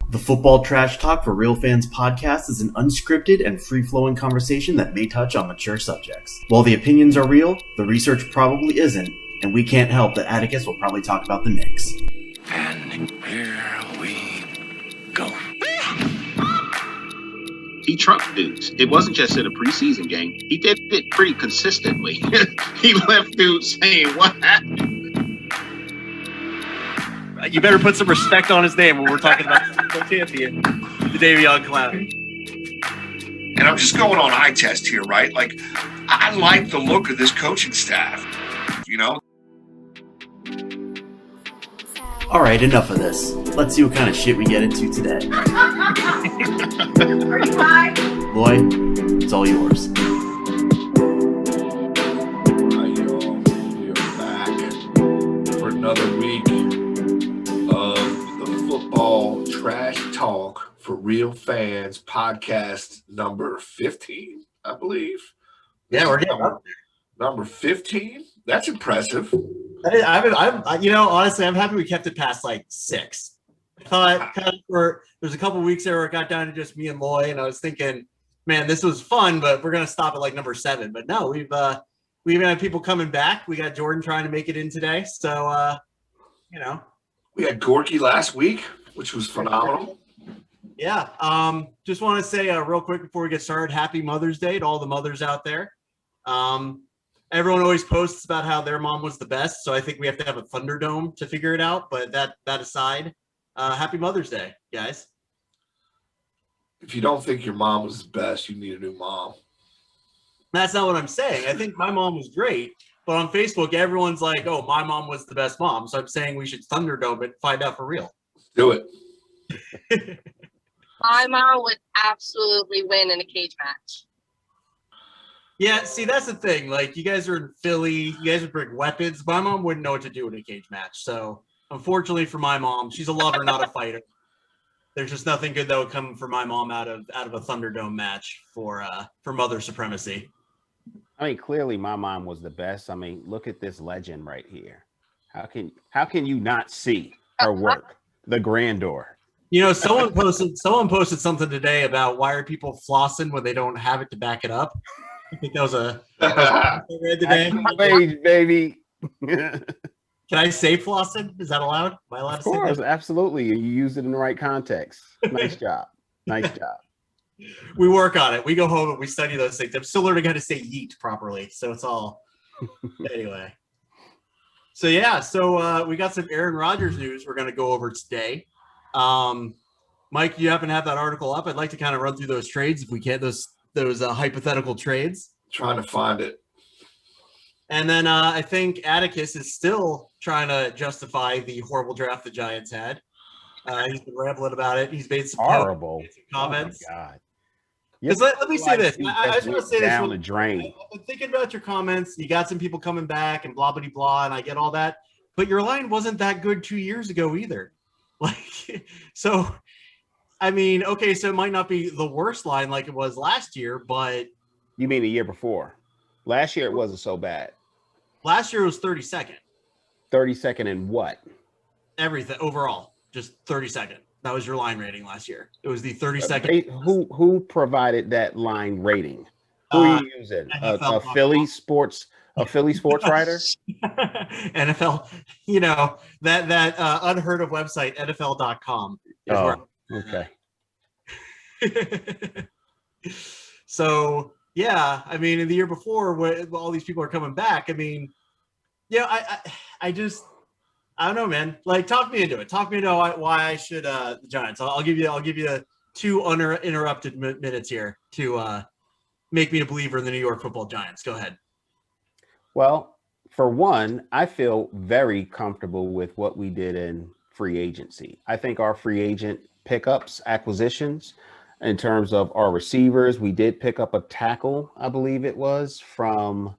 The Football Trash Talk for Real Fans podcast is an unscripted and free-flowing conversation that may touch on mature subjects. While the opinions are real, the research probably isn't, and we can't help that Atticus will probably talk about the Knicks. And here we go. He trucked dudes. It wasn't just in a preseason game. He did it pretty consistently. He left dudes saying, "What happened?" You better put some respect on his name when we're talking about the champion, the Davion Clowney. And I'm just going on eye test here, right? Like, I like the look of this coaching staff, you know? Alright, enough of this. Let's see what kind of shit we get into today. Lloyd, it's all yours. Alright, y'all. We are back for another week of the Football Trash Talk for Real Fans podcast number 15, I believe. Yeah, we're getting number 15. That's impressive. Honestly, I'm happy we kept it past like 6. I thought there's a couple weeks there where it got down to just me and Loy, and I was thinking, man, this was fun, but we're gonna stop at like number 7. But no, we even had people coming back. We got Jordan trying to make it in today, so We had Gorky last week, which was phenomenal. Yeah. Just want to say real quick before we get started, happy Mother's Day to all the mothers out there. Everyone always posts about how their mom was the best, so I think we have to have a Thunderdome to figure it out. But that aside, happy Mother's Day, guys. If you don't think your mom was the best, you need a new mom. That's not what I'm saying. I think my mom was great, but on Facebook, everyone's like, "Oh, my mom was the best mom." So I'm saying we should Thunderdome it and find out for real. Do it. My mom would absolutely win in a cage match. Yeah, see, that's the thing. Like, you guys are in Philly. You guys would bring weapons. My mom wouldn't know what to do in a cage match. So, unfortunately for my mom, she's a lover, not a fighter. There's just nothing good that would come for my mom out of a Thunderdome match for mother supremacy. I mean, clearly my mom was the best. I mean, look at this legend right here. How can you not see her work? The grandeur. You know, someone posted something today about why are people flossing when they don't have it to back it up. I think that was a I read today. Page, baby. Can I say flossing? Is that allowed? Am I allowed Of to say course, that? absolutely. You used it in the right context. Nice job. Nice job. We work on it. We go home and we study those things. I'm still learning how to say yeet properly, so it's all anyway. So yeah, we got some Aaron Rodgers news we're going to go over today. Mike, you happen to have that article up? I'd like to kind of run through those trades if we can. Those hypothetical trades. Trying to find it. And then I think Atticus is still trying to justify the horrible draft the Giants had. He's been rambling about it. He's made some Horrible comments. Oh my God. Because let me say this. I just want to say this. Down the drain. I'm thinking about your comments. You got some people coming back and blah, blah, blah, and I get all that. But your line wasn't that good 2 years ago either. Like, so, I mean, okay, so it might not be the worst line like it was last year, but... You mean the year before? Last year it wasn't so bad. Last year it was 32nd. 32nd in what? Everything, overall. Just 32nd. That was your line rating last year. It was the 32nd. Who provided that line rating? Who are you using? A Philly sports writer? NFL, that unheard of website, NFL.com. Okay. So, yeah, I mean, in the year before, when all these people are coming back, I mean, yeah, I don't know, man. Like, talk me into it. Talk me into why I should the Giants. I'll give you 2 uninterrupted minutes here to make me a believer in the New York Football Giants. Go ahead. Well, for one, I feel very comfortable with what we did in free agency. I think our free agent pickups, acquisitions, in terms of our receivers, we did pick up a tackle, I believe it was, from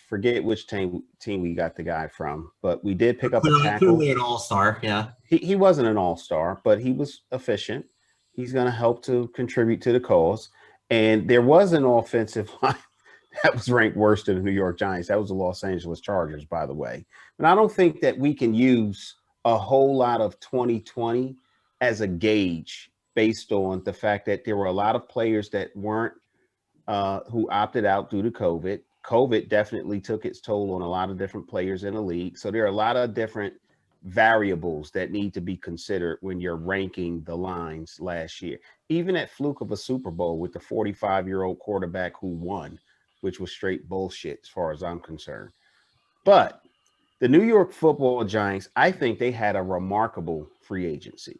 forget which team we got the guy from, but we did pick up a tackle. Clearly an all-star, yeah. He wasn't an all-star, but he was efficient. He's going to help to contribute to the cause. And there was an offensive line that was ranked worse than the New York Giants. That was the Los Angeles Chargers, by the way. And I don't think that we can use a whole lot of 2020 as a gauge based on the fact that there were a lot of players that weren't who opted out due to COVID. COVID definitely took its toll on a lot of different players in the league. So there are a lot of different variables that need to be considered when you're ranking the lines last year. Even at fluke of a Super Bowl with the 45-year-old quarterback who won, which was straight bullshit as far as I'm concerned. But the New York Football Giants, I think they had a remarkable free agency.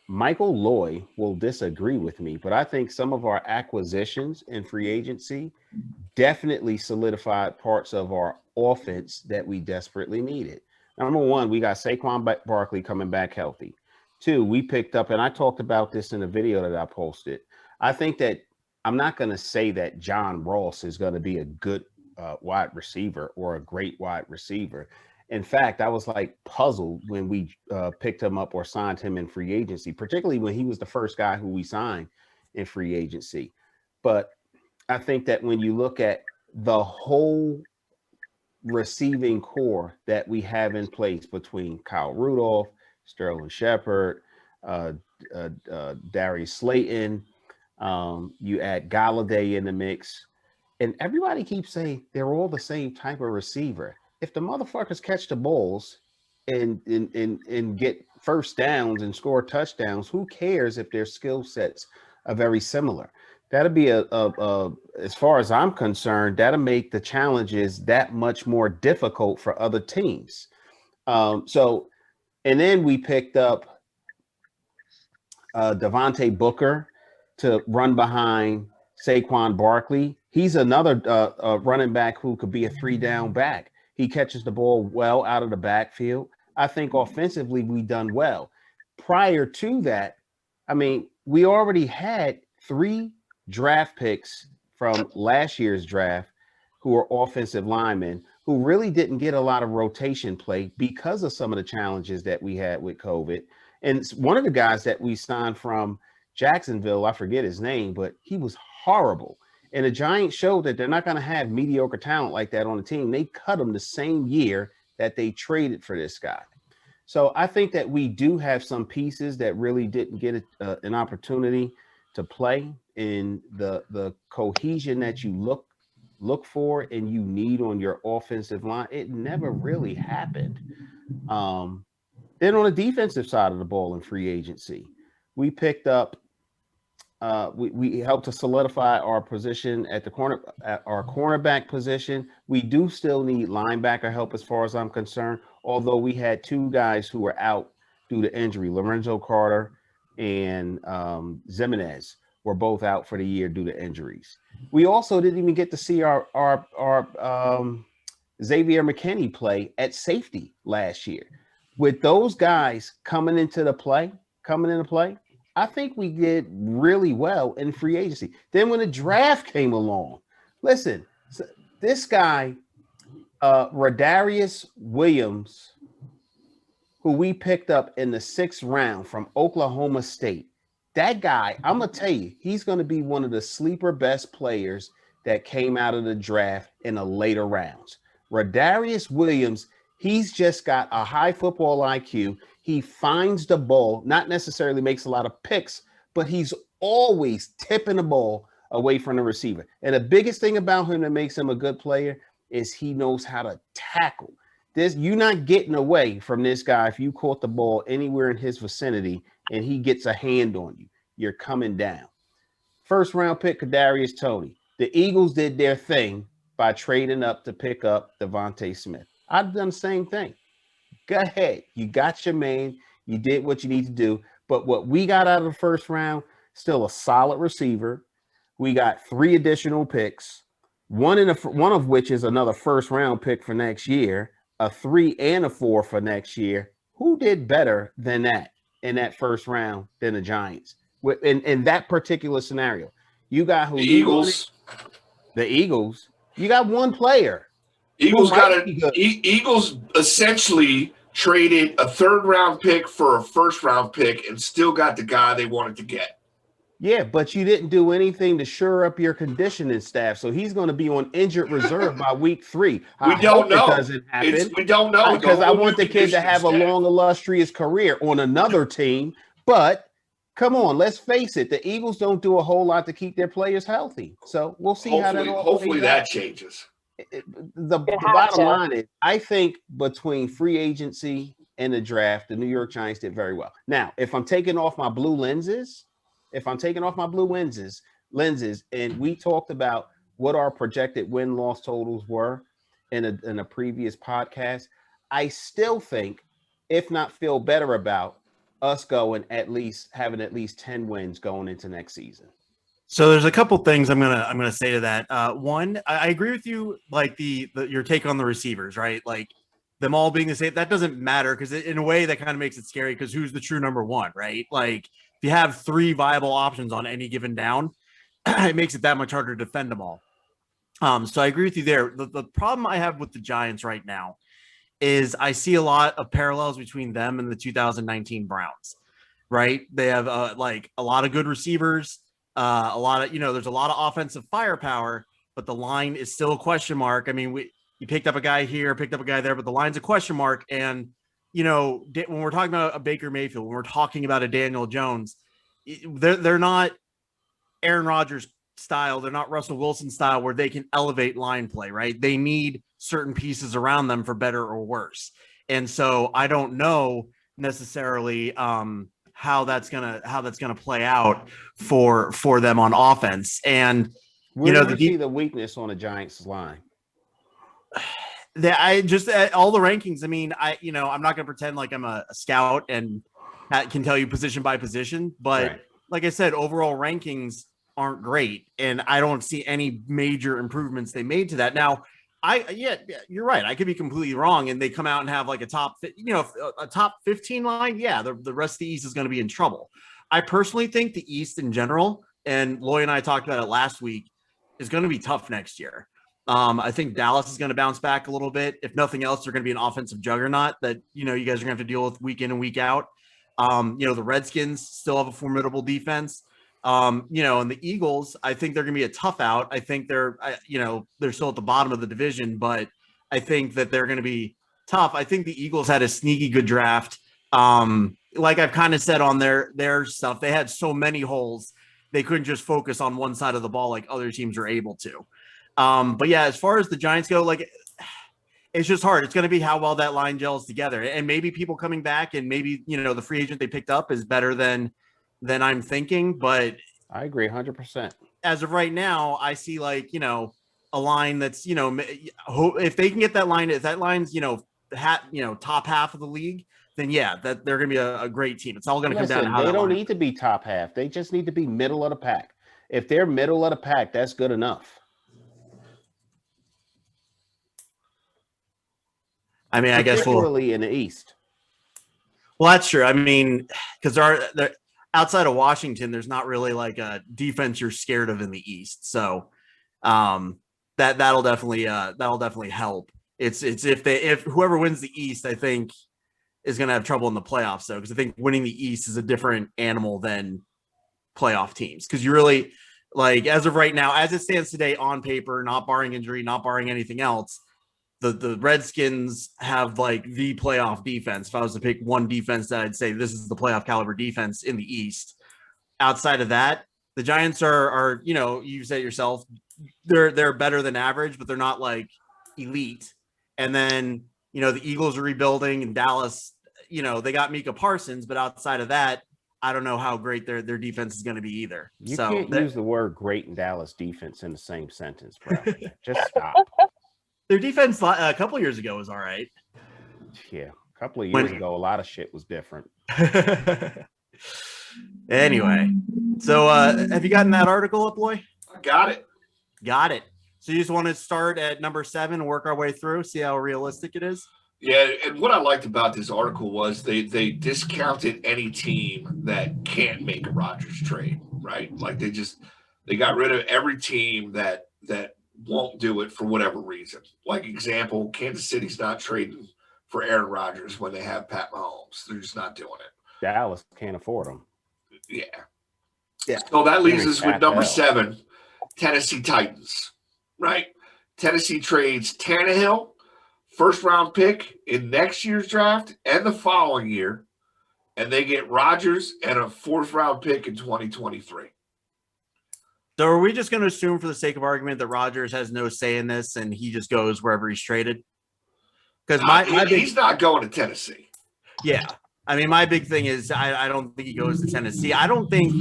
Michael Loy will disagree with me, but I think some of our acquisitions in free agency definitely solidified parts of our offense that we desperately needed. Number one, we got Saquon Barkley coming back healthy. Two, we picked up, and I talked about this in a video that I posted. I think that I'm not going to say that John Ross is going to be a good wide receiver or a great wide receiver. In fact, I was like puzzled when we picked him up or signed him in free agency, particularly when he was the first guy who we signed in free agency. But I think that when you look at the whole receiving core that we have in place between Kyle Rudolph, Sterling Shepard, Darius Slayton, you add Galladay in the mix, and everybody keeps saying they're all the same type of receiver. If the motherfuckers catch the balls and get first downs and score touchdowns, who cares if their skill sets are very similar? That'll be as far as I'm concerned, that'll make the challenges that much more difficult for other teams. And then we picked up Devontae Booker to run behind Saquon Barkley. He's another running back who could be a 3-down back. He catches the ball well out of the backfield. I think offensively we done well. Prior to that, I mean, we already had 3 draft picks from last year's draft who were offensive linemen who really didn't get a lot of rotation play because of some of the challenges that we had with COVID. And one of the guys that we signed from Jacksonville, I forget his name, but he was horrible. And the Giants showed that they're not going to have mediocre talent like that on the team. They cut him the same year that they traded for this guy. So I think that we do have some pieces that really didn't get an opportunity to play in the cohesion that you look for and you need on your offensive line. It never really happened. Then on the defensive side of the ball in free agency, we picked up we helped to solidify our position at our cornerback position. We do still need linebacker help as far as I'm concerned, although we had 2 guys who were out due to injury. Lorenzo Carter and Zimenez were both out for the year due to injuries. We also didn't even get to see our Xavier McKinney play at safety last year. With those guys coming into play, I think we did really well in free agency. Then when the draft came along, listen, this guy, Rodarius Williams, who we picked up in the 6th round from Oklahoma State, that guy, I'm going to tell you, he's going to be one of the sleeper best players that came out of the draft in the later rounds. Rodarius Williams, he's just got a high football IQ. He finds the ball, not necessarily makes a lot of picks, but he's always tipping the ball away from the receiver. And the biggest thing about him that makes him a good player is he knows how to tackle. You're not getting away from this guy if you caught the ball anywhere in his vicinity and he gets a hand on you. You're coming down. 1st round pick, Kadarius Toney. The Eagles did their thing by trading up to pick up Devontae Smith. I've done the same thing. Go ahead. You got your man. You did what you need to do. But what we got out of the 1st round, still a solid receiver. We got 3 additional picks, one of which is another 1st round pick for next year, a 3 and a 4 for next year. Who did better than that in that 1st round than the Giants? In that particular scenario, you got who? The Eagles. The Eagles. You got one player. Eagles Eagles essentially traded a 3rd round pick for a 1st round pick and still got the guy they wanted to get. Yeah, but you didn't do anything to shore up your conditioning staff. So he's going to be on injured reserve by week 3. We don't know. It doesn't happen. We don't know. Because I want the kid to have a long, illustrious career on another team But come on, let's face it. The Eagles don't do a whole lot to keep their players healthy. So we'll see how that all Hopefully plays that out. changes. The have bottom to. line is, I think between free agency and the draft, the New York Giants did very well. Now, if I'm taking off my blue lenses, and we talked about what our projected win-loss totals were in a previous podcast, I still think, if not feel better about, us having at least 10 wins going into next season. So there's a couple things I'm gonna say to that. One, I agree with you, like your take on the receivers, right? Like them all being the same. That doesn't matter because in a way that kind of makes it scary because who's the true number one, right? Like if you have 3 viable options on any given down, it makes it that much harder to defend them all. So I agree with you there. The problem I have with the Giants right now is I see a lot of parallels between them and the 2019 Browns, right? They have like a lot of good receivers, a lot of, there's a lot of offensive firepower, but the line is still a question mark. I mean, you picked up a guy here, picked up a guy there, but the line's a question mark. And, when we're talking about a Baker Mayfield, when we're talking about a Daniel Jones, they're not Aaron Rodgers style. They're not Russell Wilson style where they can elevate line play, right? They need certain pieces around them for better or worse. And so I don't know necessarily how that's gonna play out for them on offense. And Where do you see the weakness on the Giants line? I just all the rankings. I mean, I'm not gonna pretend like I'm a scout and can tell you position by position, but Right. Like I said, overall rankings aren't great, and I don't see any major improvements they made to that. Now, you're right. I could be completely wrong, and they come out and have like a top 15 line. Yeah, the rest of the East is going to be in trouble. I personally think the East in general, and Loy and I talked about it last week, is going to be tough next year. I think Dallas is going to bounce back a little bit. If nothing else, they're going to be an offensive juggernaut that you guys are going to have to deal with week in and week out. The Redskins still have a formidable defense. And the Eagles, I think they're going to be a tough out. I think they're still at the bottom of the division, but I think that they're going to be tough. I think the Eagles had a sneaky good draft. Like I've kind of said on their stuff, they had so many holes, they couldn't just focus on one side of the ball like other teams are able to. But yeah, as far as the Giants go, like it's just hard. It's going to be how well that line gels together, and maybe people coming back, and maybe the free agent they picked up is better than I'm thinking. But I agree 100%. As of right now, I see like a line that's if they can get that line, if that line's top half of the league, then yeah, that they're going to be a great team. It's all going to come down to how they don't need to be top half. They just need to be middle of the pack. If they're middle of the pack, that's good enough. I mean, I guess particularly in the East. Well, that's true. I mean, because they're outside of Washington, there's not really like a defense you're scared of in the East. So that'll definitely help. It's if whoever wins the East, I think, is going to have trouble in the playoffs, though, because I think winning the East is a different animal than playoff teams. Because you really, like, as of right now, as it stands today on paper, not barring injury, not barring anything else, the Redskins have like the playoff defense. If I was to pick one defense that I'd say this is the playoff caliber defense in the East. Outside of that, the Giants are you said it yourself, they're better than average, but they're not like elite. And then the Eagles are rebuilding, and Dallas, they got Micah Parsons, but outside of that, I don't know how great their defense is going to be either. You can't use the word great and Dallas defense in the same sentence, bro. Just stop. Their defense a couple of years ago was all right. Yeah, a couple of years ago, a lot of shit was different. Anyway, so have you gotten that article up, Loy? I got it. Got it. So you just want to start at number 7 and work our way through, see how realistic it is? Yeah, and what I liked about this article was they discounted any team that can't make a Rodgers trade, right? Like they got rid of every team that won't do it for whatever reason. Like example, Kansas City's not trading for Aaron Rodgers when they have Pat Mahomes. They're just not doing it. Dallas can't afford them. Yeah. So that leaves us with number 7, Tennessee Titans, right? Tennessee trades Tannehill, first-round pick in next year's draft and the following year, and they get Rodgers and a 4th-round pick in 2023. So are we just going to assume for the sake of argument that Rodgers has no say in this and he just goes wherever he's traded? Because he's not going to Tennessee. Yeah. I mean, my big thing is I don't think he goes to Tennessee. I don't think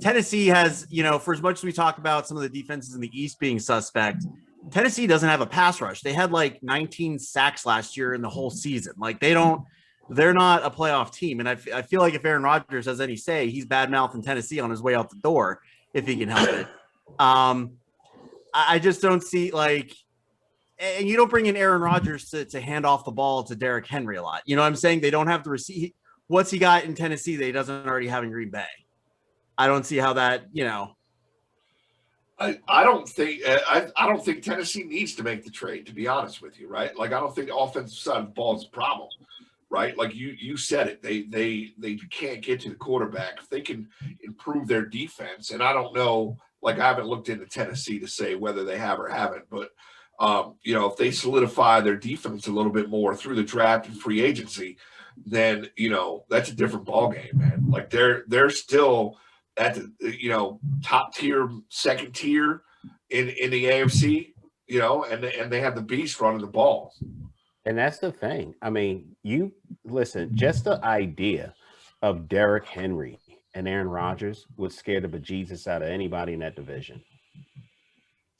Tennessee has, for as much as we talk about some of the defenses in the East being suspect, Tennessee doesn't have a pass rush. They had like 19 sacks last year in the whole season. Like they're not a playoff team. And I feel like if Aaron Rodgers has any say, he's bad mouthing Tennessee on his way out the door if he can help it. I just don't see and you don't bring in Aaron Rodgers to hand off the ball to Derrick Henry a lot. You know what I'm saying? They don't have to receive. What's he got in Tennessee that he doesn't already have in Green Bay? I don't see how that, I don't think Tennessee needs to make the trade, to be honest with you, right? Like I don't think the offensive side of the ball is a problem, right? Like you said it. They can't get to the quarterback. If they can improve their defense, and I don't know, like I haven't looked into Tennessee to say whether they have or haven't, but if they solidify their defense a little bit more through the draft and free agency, then that's a different ballgame, man. Like they're still at the top tier, second tier in the AFC, and they have the beast running the ball. And that's the thing. I mean, you listen, just the idea of Derrick Henry and Aaron Rodgers would scare the bejesus out of anybody in that division.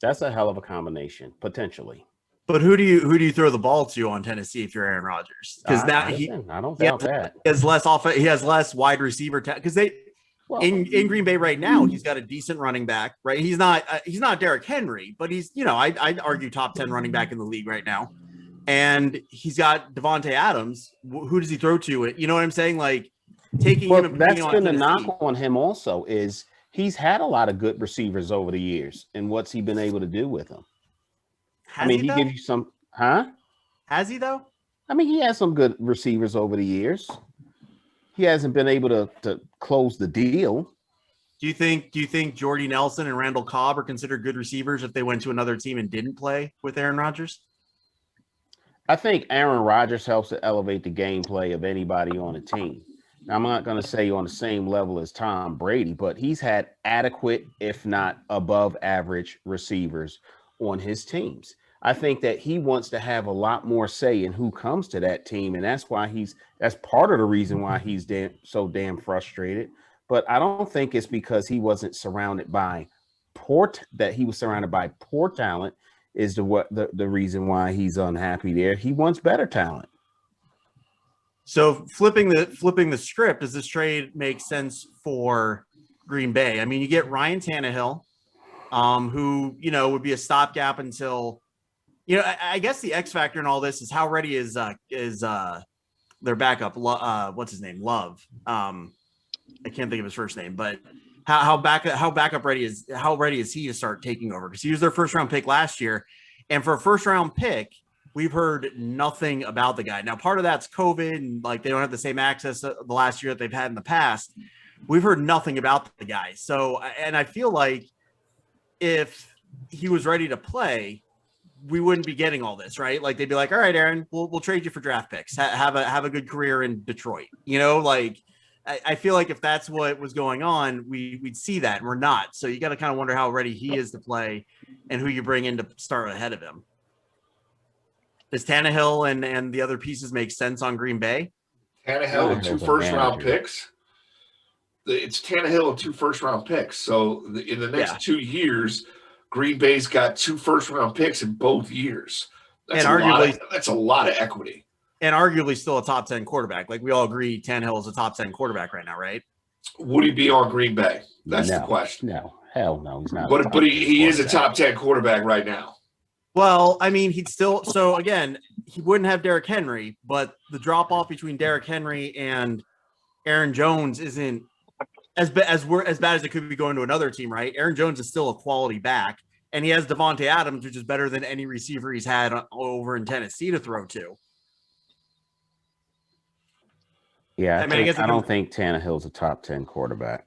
That's a hell of a combination, potentially. But who do you throw the ball to on Tennessee if you're Aaron Rodgers? Because I don't doubt that. He has less wide receiver because in Green Bay right now he's got a decent running back, right? He's not Derrick Henry, but he's I'd argue top 10 running back in the league right now, and he's got Devontae Adams. Who does he throw to? You know what I'm saying? Like taking him. That's been the knock on him. Also, is he's had a lot of good receivers over the years, and what's he been able to do with them? He gives you some, huh? Has he though? I mean, he has some good receivers over the years. He hasn't been able to close the deal. Do you think Jordy Nelson and Randall Cobb are considered good receivers if they went to another team and didn't play with Aaron Rodgers? I think Aaron Rodgers helps to elevate the gameplay of anybody on a team. Now, I'm not going to say on the same level as Tom Brady, but he's had adequate, if not above average, receivers on his teams. I think that he wants to have a lot more say in who comes to that team, and that's part of the reason why he's so damn frustrated. But I don't think it's because he wasn't surrounded by poor talent is the reason why he's unhappy there. He wants better talent. So flipping the script, does this trade make sense for Green Bay? I mean, you get Ryan Tannehill, who would be a stopgap until. I guess the X factor in all this is how ready is their backup. What's his name? Love. I can't think of his first name, but how ready is he to start taking over? Because he was their first round pick last year, and for a first round pick, we've heard nothing about the guy. Now, part of that's COVID, and they don't have the same access the last year that they've had in the past. We've heard nothing about the guy. So, and I feel like if he was ready to play, we wouldn't be getting all this, right? Like they'd be like, all right, Aaron, we'll trade you for draft picks. Have a good career in Detroit. I feel like if that's what was going on, we'd see that, and we're not. So you got to kind of wonder how ready he is to play and who you bring in to start ahead of him. Does Tannehill and the other pieces make sense on Green Bay? Tannehill and 2 first-round picks. It's Tannehill and 2 first-round picks. So in the next 2 years, Green Bay's got 2 first-round picks in both years. That's a lot of equity. And arguably still a top 10 quarterback. Like we all agree Tannehill is a top 10 quarterback right now, right? Would he be on Green Bay? That's the question. No, hell no, he's not. But he is a top 10 quarterback right now. Well, I mean, he'd still – so, again, he wouldn't have Derrick Henry, but the drop-off between Derrick Henry and Aaron Jones isn't as bad as it could be going to another team, right? Aaron Jones is still a quality back, and he has Devontae Adams, which is better than any receiver he's had over in Tennessee to throw to. Yeah, I don't think Tannehill's a top 10 quarterback.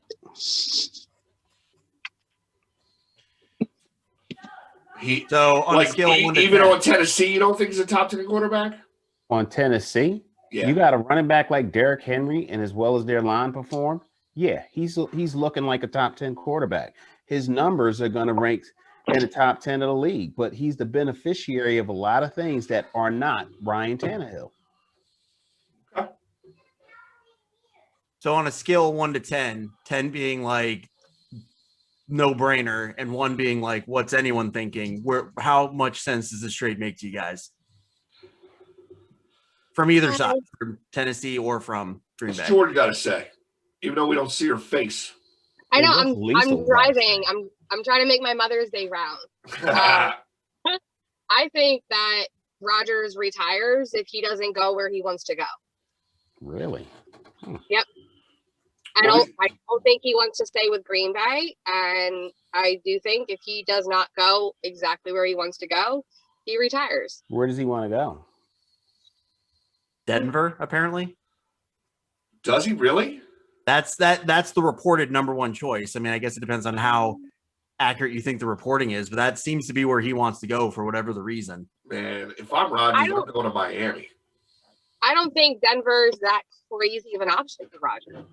On a scale of 1 to 10. On Tennessee, you don't think he's a top 10 quarterback? On Tennessee? Yeah. You got a running back like Derrick Henry, and as well as their line performed, yeah, he's looking like a top 10 quarterback. His numbers are going to rank in the top 10 of the league, but he's the beneficiary of a lot of things that are not Ryan Tannehill. So on a scale of 1 to 10, 10 being like no brainer and 1 being like what's anyone thinking, how much sense does this trade make to you guys? From either side, from Tennessee or from Green What's Bay. Jordan got to say? Even though we don't see her face. I know. What's Lisa I'm driving. I'm trying to make my Mother's Day round. I think that Rodgers retires if he doesn't go where he wants to go. Really? Yep. I don't think he wants to stay with Green Bay, and I do think if he does not go exactly where he wants to go, he retires. Where does he want to go? Denver, apparently. Does he really? That's the reported number 1 choice. I mean, I guess it depends on how accurate you think the reporting is, but that seems to be where he wants to go for whatever the reason. Man, if I'm Rodgers, I'm going to Miami. I don't think Denver's that crazy of an option for Rodgers.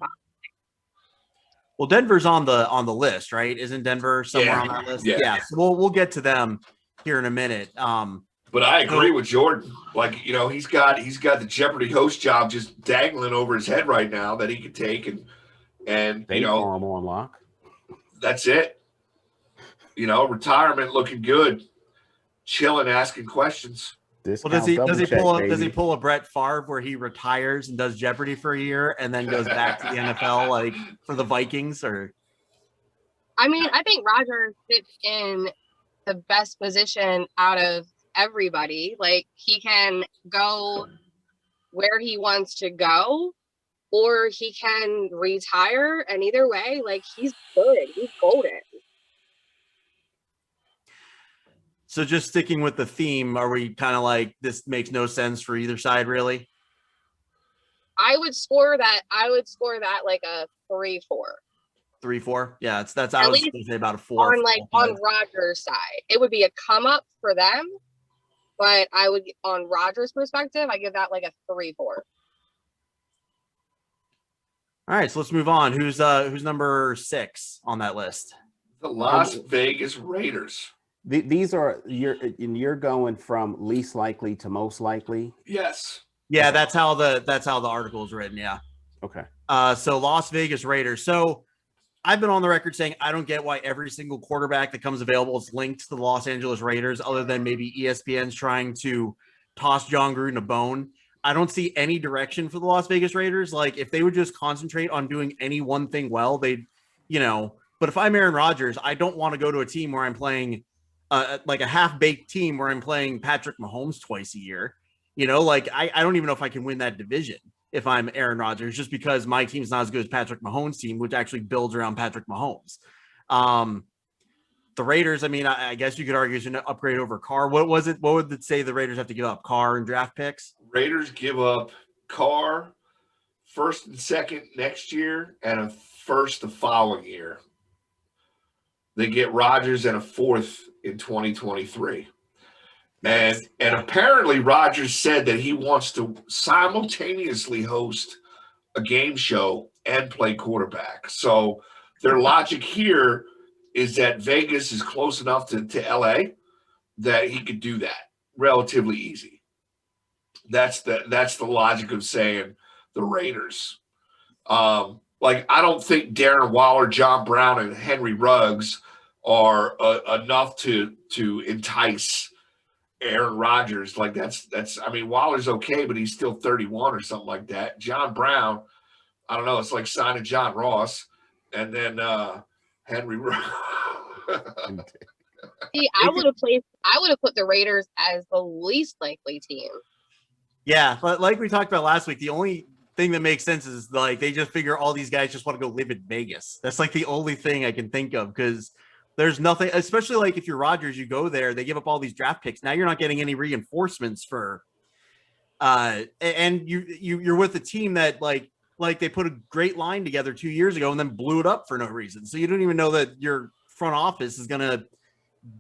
Well, Denver's on the list, right? Isn't Denver somewhere on that list? Yeah. So we'll get to them here in a minute. But I agree with Jordan. Like, he's got the Jeopardy host job just dangling over his head right now that he could take and They farm on lock. That's it. Retirement looking good, chilling, asking questions. Well, does he pull a Brett Favre where he retires and does Jeopardy for a year and then goes back to the NFL like for the Vikings? Or I mean, I think Rodgers fits in the best position out of everybody. Like, he can go where he wants to go, or he can retire, and either way, like, he's good. He's golden. So just sticking with the theme, are we kind of like this makes no sense for either side, really? I would score that like a 3-4. 3-4? Yeah, that's I was going to say about a 4. On Rodgers' side. It would be a come up for them, but I would, on Rodgers' perspective, I give that like a 3-4. All right, so let's move on. Who's number 6 on that list? The Las Vegas Raiders. These are you're going from least likely to most likely. Yes. Yeah, that's how the article is written. Yeah. Okay. So Las Vegas Raiders. So I've been on the record saying I don't get why every single quarterback that comes available is linked to the Los Angeles Raiders, other than maybe ESPN's trying to toss John Gruden a bone. I don't see any direction for the Las Vegas Raiders. Like, if they would just concentrate on doing any one thing well, they'd, but if I'm Aaron Rodgers, I don't want to go to a team where I'm playing like a half-baked team where I'm playing Patrick Mahomes twice a year. Like, I don't even know if I can win that division if I'm Aaron Rodgers, just because my team's not as good as Patrick Mahomes' team, which actually builds around Patrick Mahomes. The Raiders, I mean, I guess you could argue is an upgrade over Carr. What would it say the Raiders have to give up? Carr and draft picks? Raiders give up Carr, first and second next year, and a first the following year. They get Rodgers and a fourth in 2023. And apparently Rodgers said that he wants to simultaneously host a game show and play quarterback. So their logic here is that Vegas is close enough to LA that he could do that relatively easy. That's the logic of saying the Raiders. Like, I don't think Darren Waller, John Brown, and Henry Ruggs are enough to entice Aaron Rodgers. Like, that's I mean, Waller's okay, but he's still 31 or something like that. John Brown, I don't know, it's like signing John Ross and then Henry Ruggs. See, I would have put the Raiders as the least likely team. Yeah, but like we talked about last week, the only thing that makes sense is like they just figure all these guys just want to go live in Vegas. That's like the only thing I can think of, because there's nothing, especially like if you're Rodgers, you go there, they give up all these draft picks. Now you're not getting any reinforcements for and you're with a team that like they put a great line together 2 years ago and then blew it up for no reason. So you don't even know that your front office is going to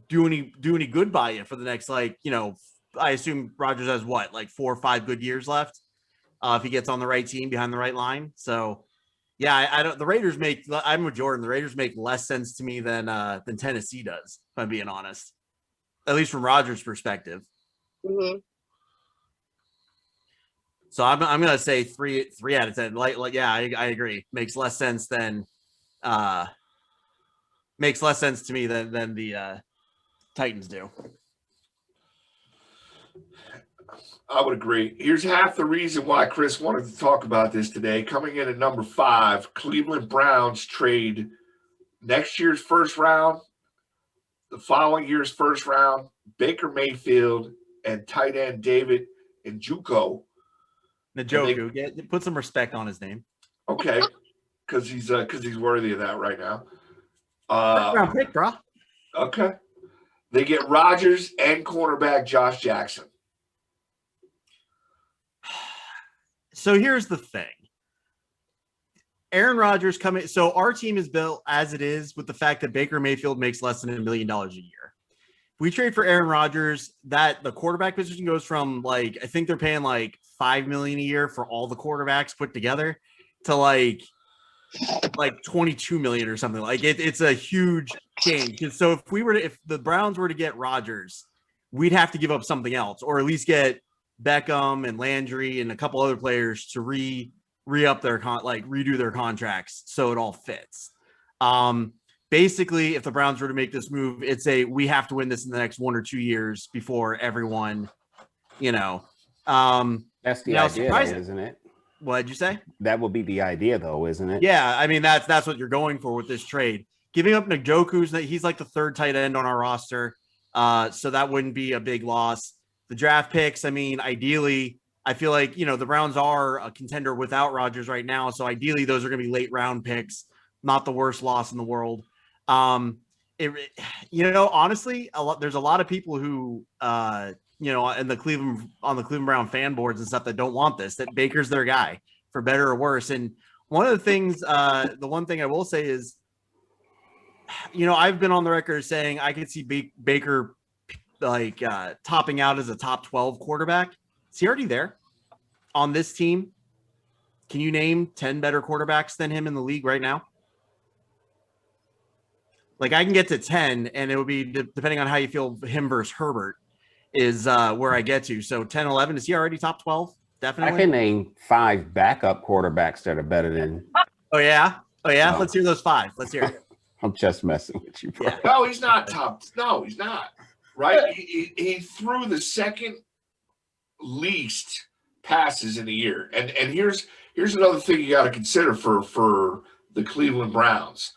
do any good by you for the next, I assume Rodgers has what, like 4 or 5 good years left. if he gets on the right team behind the right line. So, yeah, I don't. The Raiders make. I'm with Jordan. The Raiders make less sense to me than Tennessee does. If I'm being honest, at least from Rodgers' perspective. Mm-hmm. So I'm gonna say three out of 10. Like yeah, I agree. Makes less sense than makes less sense to me than the Titans do. I would agree. Here's half the reason why Chris wanted to talk about this today. Coming in at number 5, Cleveland Browns trade next year's first round, the following year's first round, Baker Mayfield and tight end David Njoku. Njoku, put some respect on his name. Okay, because he's worthy of that right now. First round pick, bro. Okay, they get Rodgers and cornerback Josh Jackson. So here's the thing. Aaron Rodgers coming. So our team is built as it is with the fact that Baker Mayfield makes less than $1 million a year. If we trade for Aaron Rodgers, that the quarterback position goes from I think they're paying $5 million a year for all the quarterbacks put together to like 22 million or something. It's a huge change. So if the Browns were to get Rodgers, we'd have to give up something else, or at least get Beckham and Landry and a couple other players to re-up their redo their contracts so it all fits. Basically, if the Browns were to make this move, it's we have to win this in the next 1 or 2 years before everyone, That's the idea, though, isn't it? What did you say? That would be the idea, though, isn't it? Yeah, I mean that's what you're going for with this trade. Giving up Njoku's, he's like the third tight end on our roster, so that wouldn't be a big loss. The draft picks, I mean, ideally, I feel like, the Browns are a contender without Rodgers right now. So ideally, those are going to be late round picks, not the worst loss in the world. Honestly, there's a lot of people who, on the Cleveland Brown fan boards and stuff that don't want this, that Baker's their guy for better or worse. And one of the things, the one thing I will say is, I've been on the record saying I could see Baker topping out as a top 12 quarterback. Is he already there on this team? Can you name 10 better quarterbacks than him in the league right now? I can get to 10, and it would be depending on how you feel him versus Herbert is where I get to. So 10, 11, is he already top 12? Definitely. I can name 5 backup quarterbacks that are better than. Oh yeah. No. Let's hear those 5. Let's hear it. I'm just messing with you, bro. Yeah. No, he's not top. No, he's not. Right? He threw the second least passes in a year. And here's another thing you got to consider for the Cleveland Browns.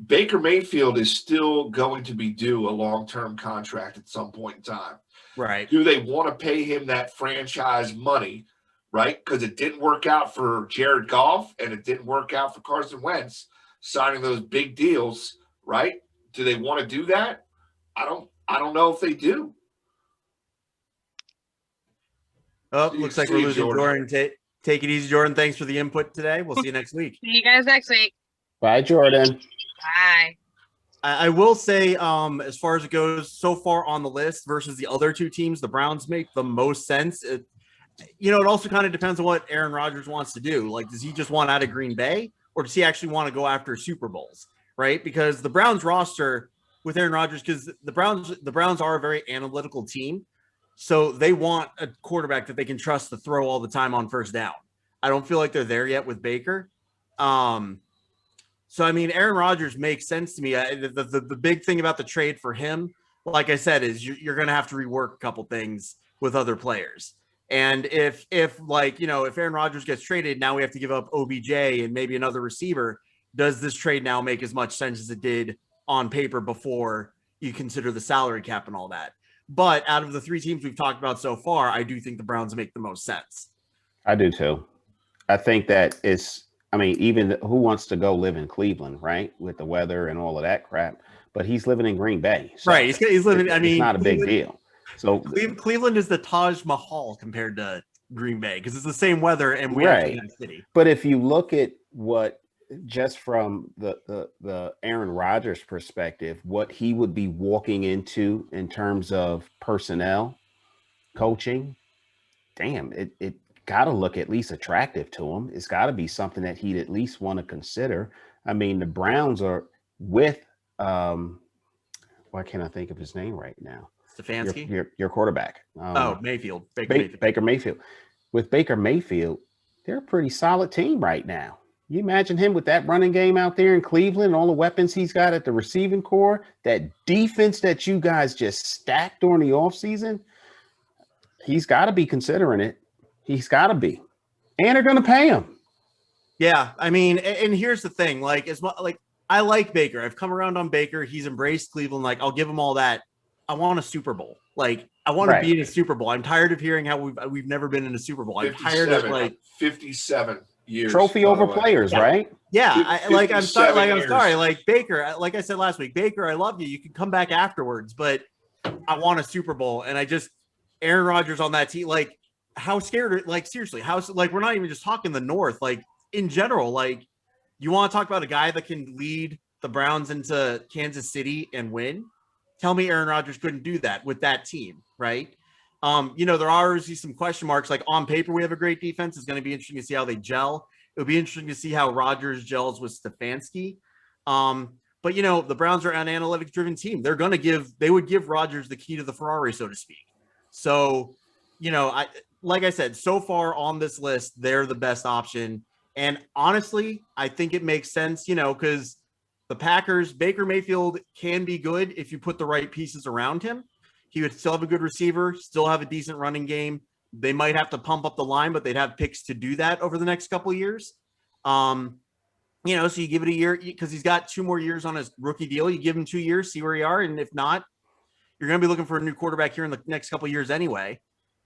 Baker Mayfield is still going to be due a long-term contract at some point in time. Right. Do they want to pay him that franchise money, right? Because it didn't work out for Jared Goff and it didn't work out for Carson Wentz signing those big deals, right? Do they want to do that? I don't know if they do. Oh, looks like we're losing Jordan. Take it easy, Jordan. Thanks for the input today. We'll see you next week. See you guys next week. Bye, Jordan. Bye. I will say, as far as it goes, so far on the list versus the other two teams, the Browns make the most sense. It also kind of depends on what Aaron Rodgers wants to do. Does he just want out of Green Bay, or does he actually want to go after Super Bowls? Right? Because the Browns roster with Aaron Rodgers, because the Browns are a very analytical team, so they want a quarterback that they can trust to throw all the time on first down. I don't feel like they're there yet with Baker. So, I mean, Aaron Rodgers makes sense to me. The big thing about the trade for him, like I said, is you're going to have to rework a couple things with other players. And if Aaron Rodgers gets traded, now we have to give up OBJ and maybe another receiver. Does this trade now make as much sense as it did on paper before you consider the salary cap and all that? But out of the 3 teams we've talked about so far, I do think the Browns make the most sense. I do too. I think that even who wants to go live in Cleveland, right? With the weather and all of that crap. But he's living in Green Bay. So right. He's living, it's not a big deal. So Cleveland is the Taj Mahal compared to Green Bay because it's the same weather and we're in the city. But if you look at what, just from the Aaron Rodgers perspective, what he would be walking into in terms of personnel, coaching, damn, it got to look at least attractive to him. It's got to be something that he'd at least want to consider. I mean, the Browns are with why can't I think of his name right now? Stefanski? Your quarterback. Mayfield. Baker Mayfield. With Baker Mayfield, they're a pretty solid team right now. You imagine him with that running game out there in Cleveland, all the weapons he's got at the receiving core, that defense that you guys just stacked during the offseason, he's got to be considering it. He's got to be. And they're going to pay him. Yeah, I mean, and here's the thing. Like, I like Baker. I've come around on Baker. He's embraced Cleveland. Like, I'll give him all that. I want a Super Bowl. Like, I want to be in a Super Bowl. I'm tired of hearing how we've never been in a Super Bowl. I'm tired of 57 years. Trophy over players, right? Yeah, I'm sorry. Like Baker, like I said last week, Baker, I love you. You can come back afterwards, but I want a Super Bowl. And Aaron Rodgers on that team, like, how scared? Like, seriously, we're not even just talking the North. Like, in general, like, you want to talk about a guy that can lead the Browns into Kansas City and win? Tell me Aaron Rodgers couldn't do that with that team, right? There are already some question marks. Like, on paper, we have a great defense. It's going to be interesting to see how they gel. It would be interesting to see how Rodgers gels with Stefanski. But the Browns are an analytics-driven team. They would give Rodgers the key to the Ferrari, so to speak. So, like I said, so far on this list, they're the best option. And honestly, I think it makes sense, because the Packers, Baker Mayfield can be good if you put the right pieces around him. He would still have a good receiver, still have a decent running game. They might have to pump up the line, but they'd have picks to do that over the next couple of years. So you give it a year because he's got 2 more years on his rookie deal. You give him 2 years, see where you are. And if not, you're going to be looking for a new quarterback here in the next couple of years anyway.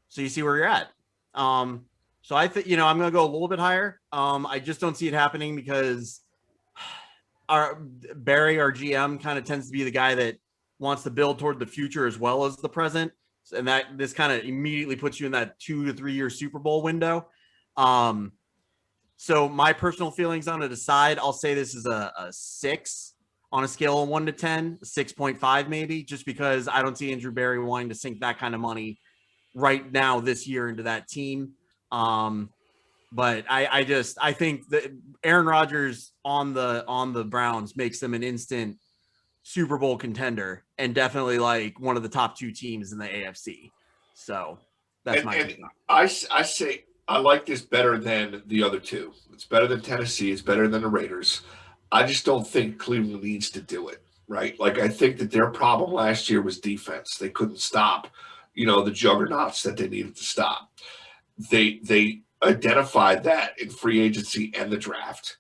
So you see where you're at. So I think, I'm going to go a little bit higher. I just don't see it happening because Barry, our GM, kind of tends to be the guy that wants to build toward the future as well as the present. And that this kind of immediately puts you in that 2 to 3 year Super Bowl window. So my personal feelings on it aside, I'll say this is a 6 on a scale of 1 to 10, 6.5 maybe, just because I don't see Andrew Barry wanting to sink that kind of money right now this year into that team. But I think that Aaron Rodgers on the Browns makes them an instant Super Bowl contender and definitely like one of the top 2 teams in the AFC. So that's my opinion. I say I like this better than the other 2. It's better than Tennessee. It's better than the Raiders. I just don't think Cleveland needs to do it, right? Like, I think that their problem last year was defense. They couldn't stop, the juggernauts that they needed to stop. They identified that in free agency and the draft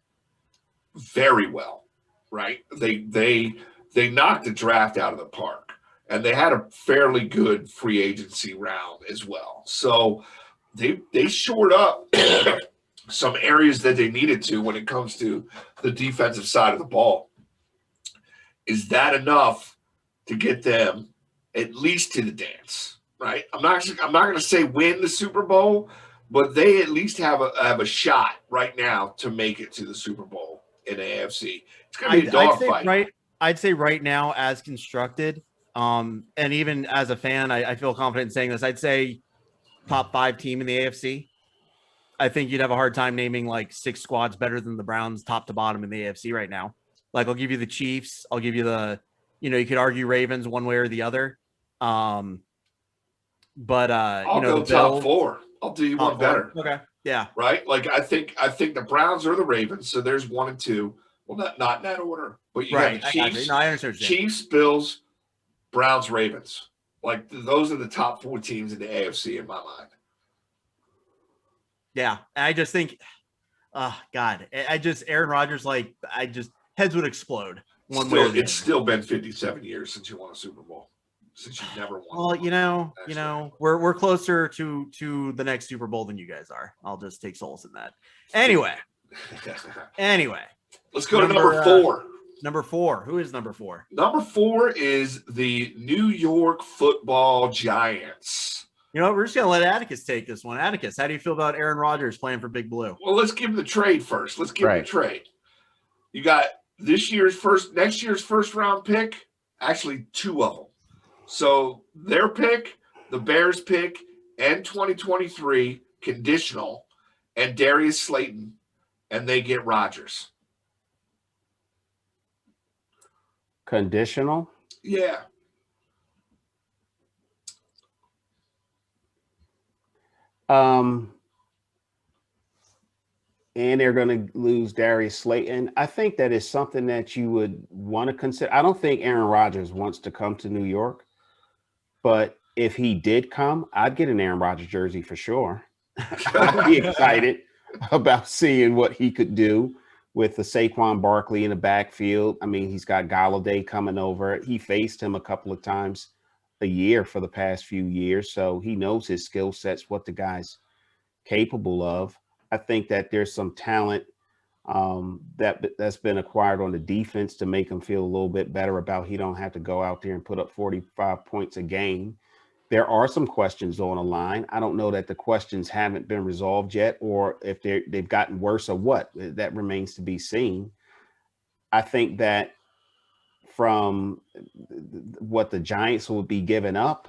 very well, right? They knocked the draft out of the park, and they had a fairly good free agency round as well. So they shored up some areas that they needed to when it comes to the defensive side of the ball. Is that enough to get them at least to the dance, right? I'm not going to say win the Super Bowl, but they at least have a shot right now to make it to the Super Bowl in the AFC. It's going to be a dogfight. I'd say right now, as constructed, and even as a fan, I feel confident in saying this. I'd say top 5 team in the AFC. I think you'd have a hard time naming like 6 squads better than the Browns top to bottom in the AFC right now. Like, I'll give you the Chiefs. I'll give you you could argue Ravens one way or the other. I'll go top 4. I'll do you one better. Okay. Yeah. Right. Like, I think the Browns are the Ravens. So there's 1 and 2. Well, not in that order, but you got the Chiefs, I understand. Chiefs, Bills, Browns, Ravens. Like, those are the top 4 teams in the AFC in my mind. Yeah. I just think, Aaron Rodgers, heads would explode one way or the other. It's still been 57 years since you won a Super Bowl. Since you've never won. Well, we're closer to the next Super Bowl than you guys are. I'll just take solace in that. Anyway. Let's go to number 4. Number 4. Who is number 4? Number 4 is the New York Football Giants. We're just going to let Atticus take this one. Atticus, how do you feel about Aaron Rodgers playing for Big Blue? Well, let's give him the trade first. Let's give him the trade. You got next year's first round pick, actually 2 of them. So their pick, the Bears pick, and 2023 conditional, and Darius Slayton, and they get Rodgers. Conditional? Yeah. And they're going to lose Darius Slayton. I think that is something that you would want to consider. I don't think Aaron Rodgers wants to come to New York, but if he did come, I'd get an Aaron Rodgers jersey for sure. I'd be excited about seeing what he could do with the Saquon Barkley in the backfield. I mean, he's got Galladay coming over. He faced him a couple of times a year for the past few years, so he knows his skill sets, what the guy's capable of. I think that there's some talent that's been acquired on the defense to make him feel a little bit better about he don't have to go out there and put up 45 points a game. There are some questions on the line. I don't know that the questions haven't been resolved yet, or if they've gotten worse or what. That remains to be seen. I think that from what the Giants will be giving up,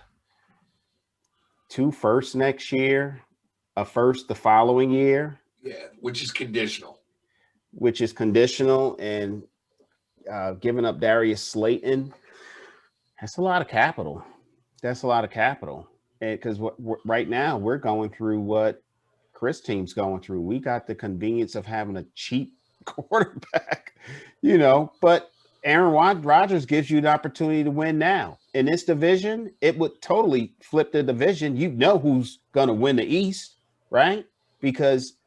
2 firsts next year, a first the following year. Yeah, which is conditional. And giving up Darius Slayton, that's a lot of capital. And because right now we're going through what Chris' team's going through. We got the convenience of having a cheap quarterback, but Aaron Rodgers gives you the opportunity to win now. In this division, it would totally flip the division. You know who's going to win the East, right? Because,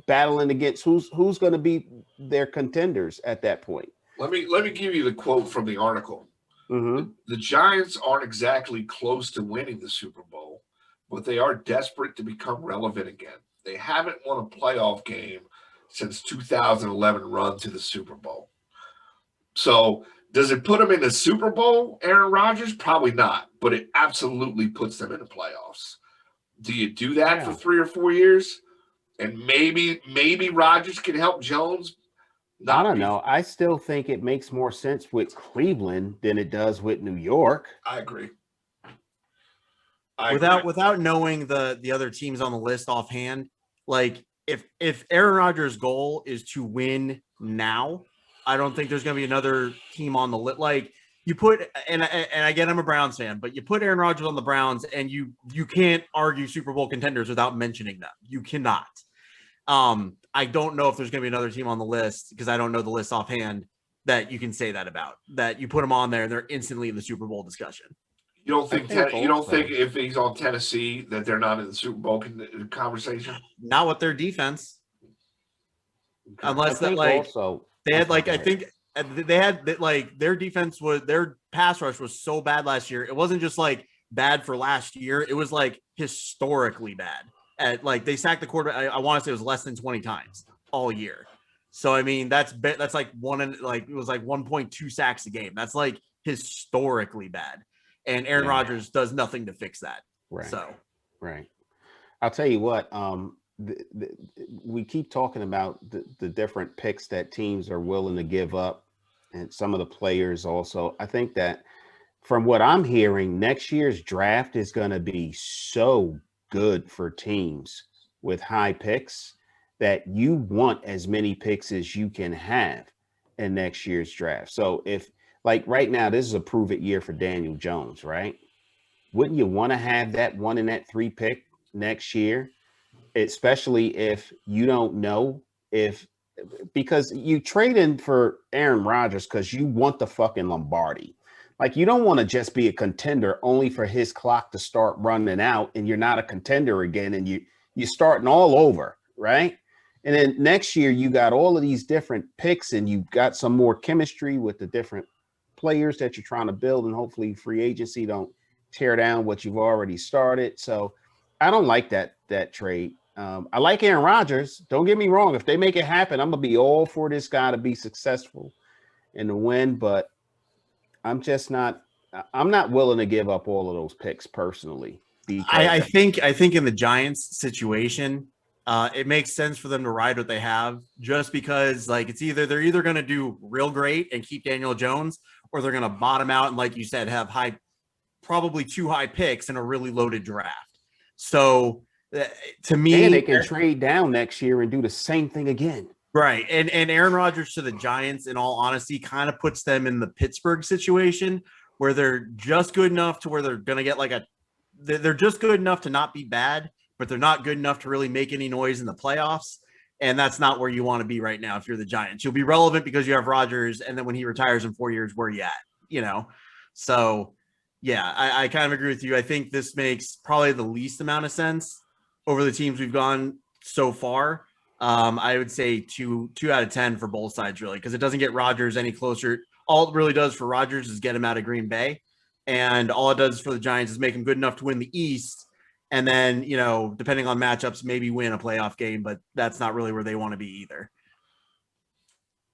battling against who's going to be their contenders at that point. Let me give you the quote from the article. Mm-hmm. The Giants aren't exactly close to winning the Super Bowl, but they are desperate to become relevant again. They haven't won a playoff game since 2011 run to the Super Bowl. So does it put them in the Super Bowl, Aaron Rodgers? Probably not, but it absolutely puts them in the playoffs. Do you do that for 3 or 4 years? And maybe Rodgers can help Jones? I don't know. I still think it makes more sense with Cleveland than it does with New York. I agree. Without knowing the other teams on the list offhand, like if Aaron Rodgers' goal is to win now, I don't think there's going to be another team on the list. Like you put, and again, I'm a Browns fan, but you put Aaron Rodgers on the Browns, and you can't argue Super Bowl contenders without mentioning them. You cannot. I don't know if there's going to be another team on the list because I don't know the list offhand that you can say that about. That you put them on there and they're instantly in the Super Bowl discussion. You don't think if he's on Tennessee that they're not in the Super Bowl conversation? Not with their defense, unless that they had I think they had their defense was their pass rush was so bad last year. It wasn't just bad for last year. It was historically bad. They sacked the quarterback. I want to say it was less than 20 times all year. So I mean that's one and it was 1.2 sacks a game. That's historically bad. And Aaron Rodgers does nothing to fix that. Right. So right. I'll tell you what. We keep talking about the different picks that teams are willing to give up, and some of the players also. I think that from what I'm hearing, next year's draft is going to be so good for teams with high picks that you want as many picks as you can have in next year's draft. So if right now, this is a prove it year for Daniel Jones, right? Wouldn't you want to have that 1 and that 3 pick next year? Especially if you don't know because you trade in for Aaron Rodgers because you want the fucking Lombardi. You don't want to just be a contender only for his clock to start running out and you're not a contender again and you're starting all over, right? And then next year you got all of these different picks and you've got some more chemistry with the different players that you're trying to build, and hopefully free agency don't tear down what you've already started. So I don't like that trade. I like Aaron Rodgers. Don't get me wrong. If they make it happen, I'm going to be all for this guy to be successful and to win, but I'm not willing to give up all of those picks personally. I think in the Giants situation, it makes sense for them to ride what they have just because they're either going to do real great and keep Daniel Jones, or they're going to bottom out and, like you said, have probably 2 high picks in a really loaded draft. So To me, And they can trade down next year and do the same thing again. right. And Aaron Rodgers to the Giants, in all honesty, kind of puts them in the Pittsburgh situation where they're just good enough to where they're going to get they're just good enough to not be bad, but they're not good enough to really make any noise in the playoffs. And that's not where you want to be right now if you're the Giants. You'll be relevant because you have Rodgers, and then when he retires in 4 years, where are you at? So yeah, I kind of agree with you. I think this makes probably the least amount of sense over the teams we've gone so far. I would say two out of 10 for both sides, really, because it doesn't get Rodgers any closer. All it really does for Rodgers is get him out of Green Bay. And all it does for the Giants is make him good enough to win the East. And then, depending on matchups, maybe win a playoff game, but that's not really where they want to be either.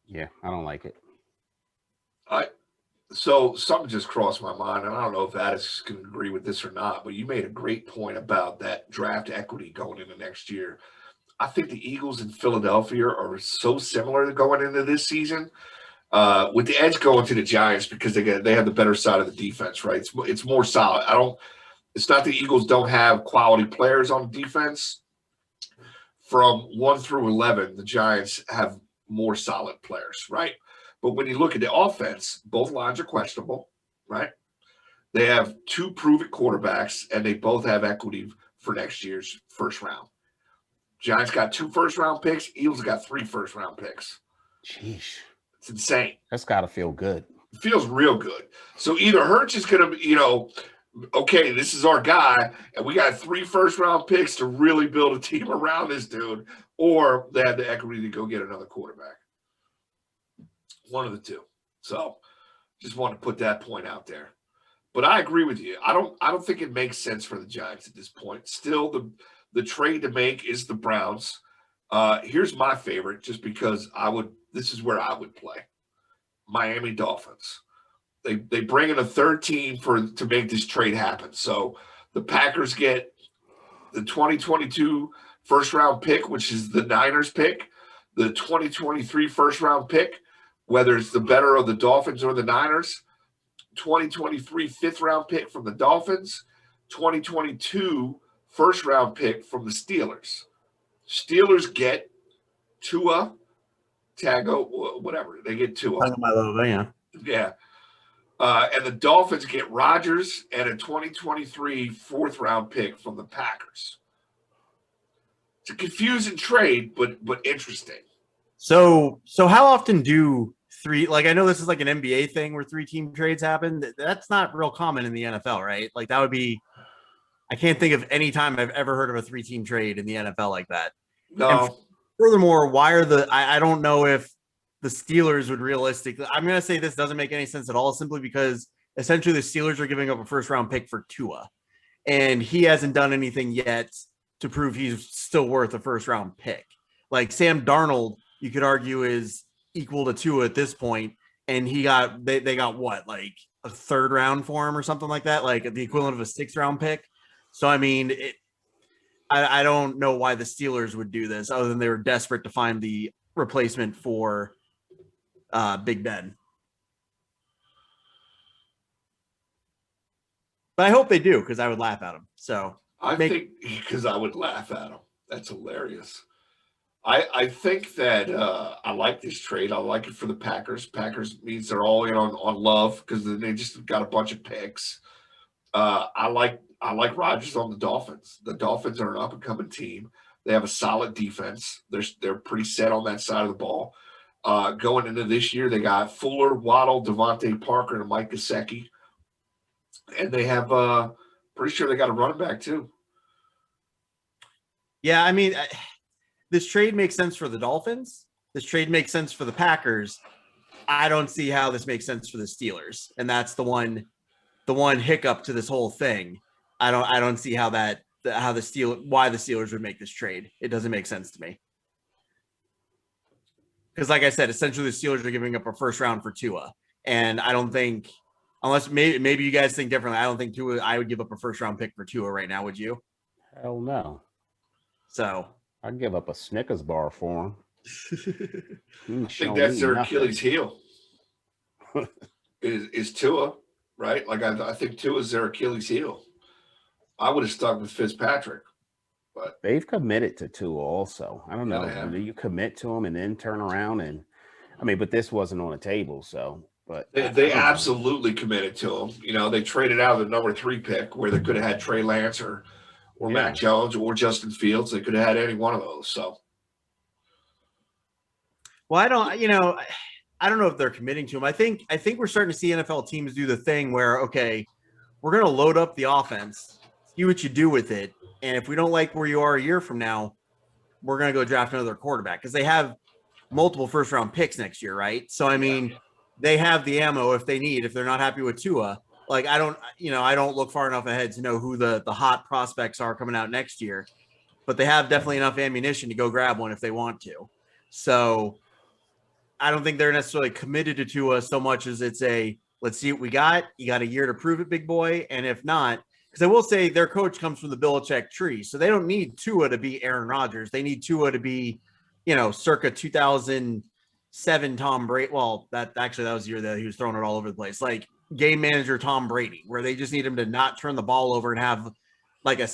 Yeah, I don't like it. So something just crossed my mind, and I don't know if Addis can agree with this or not, but you made a great point about that draft equity going into next year. I think the Eagles in Philadelphia are so similar going into this season, with the edge going to the Giants because they have the better side of the defense, right? It's more solid. It's not the Eagles don't have quality players on defense. From 1 through 11, the Giants have more solid players, right? But when you look at the offense, both lines are questionable, right? They have 2 proven quarterbacks, and they both have equity for next year's first round. Giants got 2 first-round picks. Eagles got 3 first-round picks. Sheesh. It's insane. That's got to feel good. It feels real good. So either Hurts is going to be, okay, this is our guy, and we got 3 first-round picks to really build a team around this dude, or they have the equity to go get another quarterback. One of the two. So just want to put that point out there. But I agree with you. I don't think it makes sense for the Giants at this point. Still, the trade to make is the Browns. Here's my favorite, just because this is where I would play. Miami Dolphins. They bring in a third team to make this trade happen. So the Packers get the 2022 first-round pick, which is the Niners pick, the 2023 first-round pick, whether it's the better of the Dolphins or the Niners, 2023 fifth-round pick from the Dolphins, 2022 first-round pick from the Steelers. Steelers get Tua, Tago, whatever. They get Tua. Yeah. And the Dolphins get Rodgers and a 2023 fourth-round pick from the Packers. It's a confusing trade, but interesting. So how often do I know this is like an NBA thing where 3-team trades happen. That's not real common in the NFL, right? Like that would be, I can't think of any time I've ever heard of a 3-team trade in the NFL like that. No. And furthermore, why are I don't know if the Steelers would realistically, I'm going to say this doesn't make any sense at all, simply because essentially the Steelers are giving up a first-round pick for Tua, and he hasn't done anything yet to prove he's still worth a first-round pick. Like Sam Darnold, you could argue is equal to Tua at this point, and they got what, like a 3rd round for him or something like that, like the equivalent of a 6th-round pick. So I mean, I don't know why the Steelers would do this other than they were desperate to find the replacement for Big Ben. But I hope they do, because I would laugh at them. So I think because I would laugh at them. That's hilarious. I think that I like this trade. I like it for the Packers. Packers means they're all in on Love because they just got a bunch of picks. I like Rodgers on the Dolphins. The Dolphins are an up-and-coming team. They have a solid defense. They're pretty set on that side of the ball. Going into this year, they got Fuller, Waddle, Devontae Parker, and Mike Gesicki. And they have pretty sure they got a running back too. Yeah, I mean, this trade makes sense for the Dolphins. This trade makes sense for the Packers. I don't see how this makes sense for the Steelers, and that's the one hiccup to this whole thing. I don't see why the Steelers would make this trade. It doesn't make sense to me. Because, like I said, essentially the Steelers are giving up a first round for Tua, and I don't think, unless maybe you guys think differently, I don't think I would give up a first round pick for Tua right now. Would you? Hell no. So I'd give up a Snickers bar for him. I think that's their Achilles heel. is Tua, right? Like I think Tua is their Achilles heel. I would have stuck with Fitzpatrick But they've committed to Tua also. I don't Yeah, know. they have. Do you commit to him and then turn around and I mean, but this wasn't on the table, so but I they don't know. absolutely committed to him. You know, they traded out the number 3 pick where they could have had Trey Lance or Yeah. Mac Jones or Justin Fields. They could have had any one of those. So Well, I don't know if they're committing to him. I think we're starting to see NFL teams do the thing where, okay, we're going to load up the offense, see what you do with it, and if we don't like where you are a year from now, we're going to go draft another quarterback because they have multiple first round picks next year, right? So I mean, they have the ammo if they need. If they're not happy with Tua, like I don't look far enough ahead to know who the hot prospects are coming out next year, but they have definitely enough ammunition to go grab one if they want to. So I don't think they're necessarily committed to Tua so much as it's a let's see what we got. You got a year to prove it, big boy. And if not, because I will say their coach comes from the Belichick tree, so they don't need Tua to be Aaron Rodgers. They need Tua to be, circa 2007 Tom Brady. Well, that was the year that he was throwing it all over the place, like game manager Tom Brady, where they just need him to not turn the ball over and have like a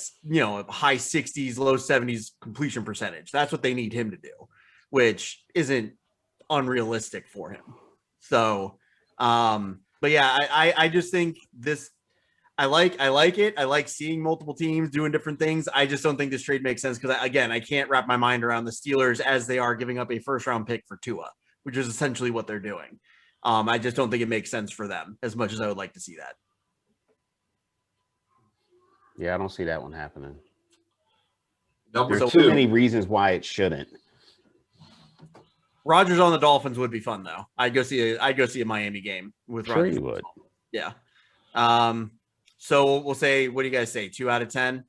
high 60s, low 70s completion percentage. That's what they need him to do, which isn't unrealistic for him. So, but yeah, I just think this. I like it. I like seeing multiple teams doing different things. I just don't think this trade makes sense because again, I can't wrap my mind around the Steelers as they are giving up a first round pick for Tua, which is essentially what they're doing. I just don't think it makes sense for them as much as I would like to see that. Yeah, I don't see that one happening. Number There's 2. too many reasons why it shouldn't. Rodgers on the Dolphins would be fun though. I'd go see a Miami game with Sure Rodgers. you would. Yeah. So we'll say, what do you guys say? 2 out of 10?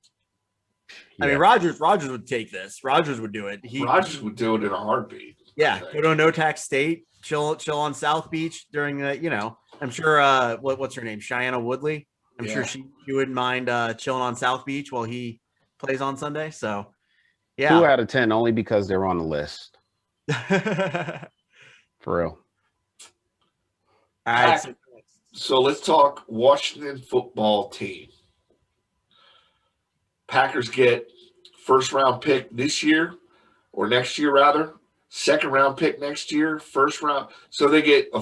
I mean, Rodgers would take this. Rodgers would do it. Rodgers would do it in a heartbeat. Yeah, go to a no-tax state, chill on South Beach during the, I'm sure, what's her name? Cheyenne Woodley. I'm sure she wouldn't mind chilling on South Beach while he plays on Sunday. So, yeah. 2 out of 10 only because they're on the list. For real. All right. So let's talk Washington football team. Packers get first round pick this year or next year rather. Second round pick next year, first round. So they get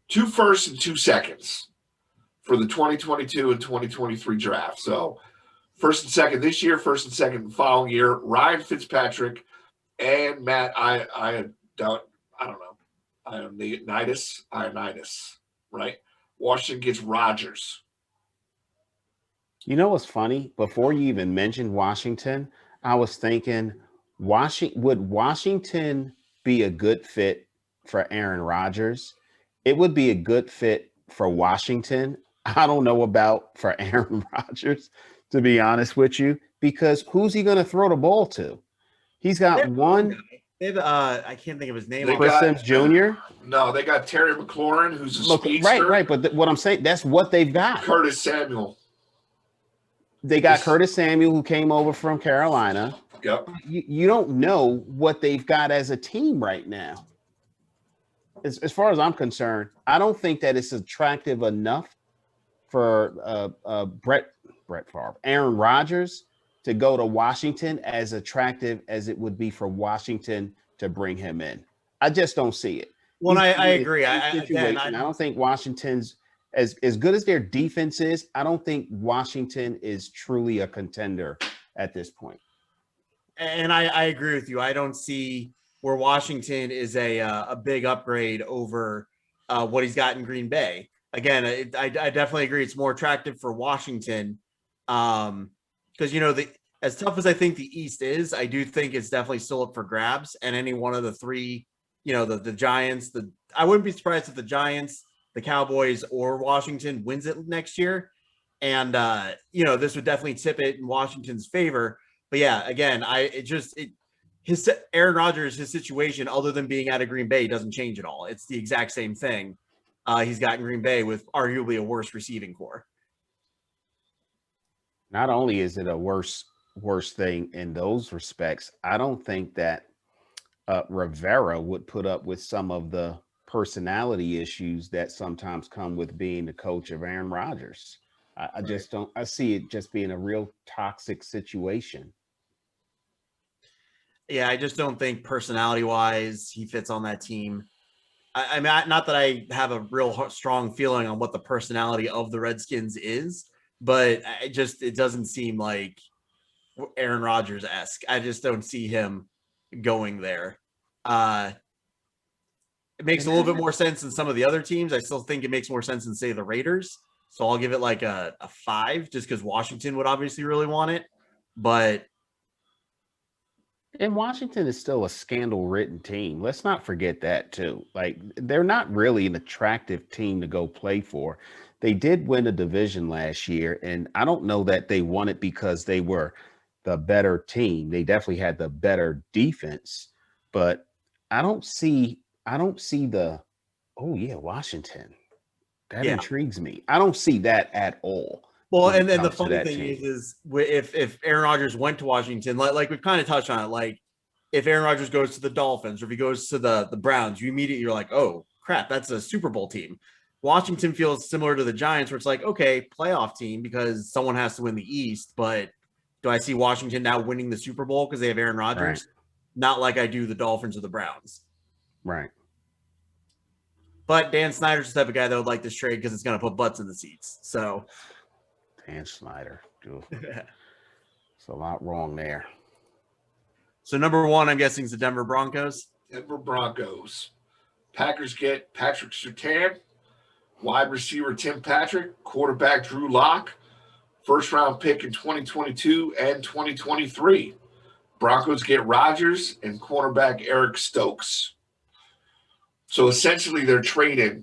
2 firsts and 2 seconds for the 2022 and 2023 draft. So first and second this year, first and second the following year. Ryan Fitzpatrick and Matt Ioannidis, right? Washington gets Rodgers. You know what's funny? Before you even mentioned Washington, I was thinking, would Washington be a good fit for Aaron Rodgers? It would be a good fit for Washington. I don't know about for Aaron Rodgers, to be honest with you, because who's he going to throw the ball to? He's got one. I can't think of his name. Chris Sims Jr. No, they got Terry McLaurin, who's a speedster. Right. But what I'm saying, that's what they've got. Curtis Samuel. They got Curtis Samuel, who came over from Carolina. Yep. You don't know what they've got as a team right now. As far as I'm concerned, I don't think that it's attractive enough for Aaron Rodgers to go to Washington as attractive as it would be for Washington to bring him in. I just don't see it. Well, I agree. I don't think Washington's as good as their defense is. I don't think Washington is truly a contender at this point. And I agree with you. I don't see where Washington is a big upgrade over what he's got in Green Bay. Again, I definitely agree. It's more attractive for Washington because, as tough as I think the East is, I do think it's definitely still up for grabs. And any one of the 3, the Giants, I wouldn't be surprised if the Giants, the Cowboys, or Washington wins it next year. And, this would definitely tip it in Washington's favor. But yeah, again, Aaron Rodgers, his situation, other than being out of Green Bay, doesn't change at all. It's the exact same thing he's got in Green Bay with arguably a worse receiving core. Not only is it a worse thing in those respects, I don't think that Rivera would put up with some of the personality issues that sometimes come with being the coach of Aaron Rodgers. I just don't. I see it just being a real toxic situation. Yeah, I just don't think personality-wise he fits on that team. I mean, not that I have a real strong feeling on what the personality of the Redskins is, but it doesn't seem like Aaron Rodgers-esque. I just don't see him going there. It makes a little bit more sense than some of the other teams. I still think it makes more sense than, say, the Raiders. So I'll give it like a 5 just because Washington would obviously really want it. But And Washington is still a scandal-ridden team. Let's not forget that too. Like, they're not really an attractive team to go play for. They did win a division last year, and I don't know that they won it because they were the better team. They definitely had the better defense, but I don't see the, oh yeah, Washington. That yeah. intrigues me. I don't see that at all. Well, when and it then the comes to funny that thing team. is if Aaron Rodgers went to Washington, like we've kind of touched on it, like if Aaron Rodgers goes to the Dolphins or if he goes to the Browns, you're like, oh crap, that's a Super Bowl team. Washington feels similar to the Giants, where it's like, okay, playoff team because someone has to win the East, but do I see Washington now winning the Super Bowl because they have Aaron Rodgers? Right. Not like I do the Dolphins or the Browns. Right. But Dan Snyder's the type of guy that would like this trade because it's going to put butts in the seats. So Dan Snyder. There's a lot wrong there. So number 1, I'm guessing, is the Denver Broncos. Denver Broncos. Packers get Patrick Surtain, wide receiver Tim Patrick, quarterback Drew Lock, first round pick in 2022 and 2023. Broncos get Rodgers and cornerback Eric Stokes. So essentially they're trading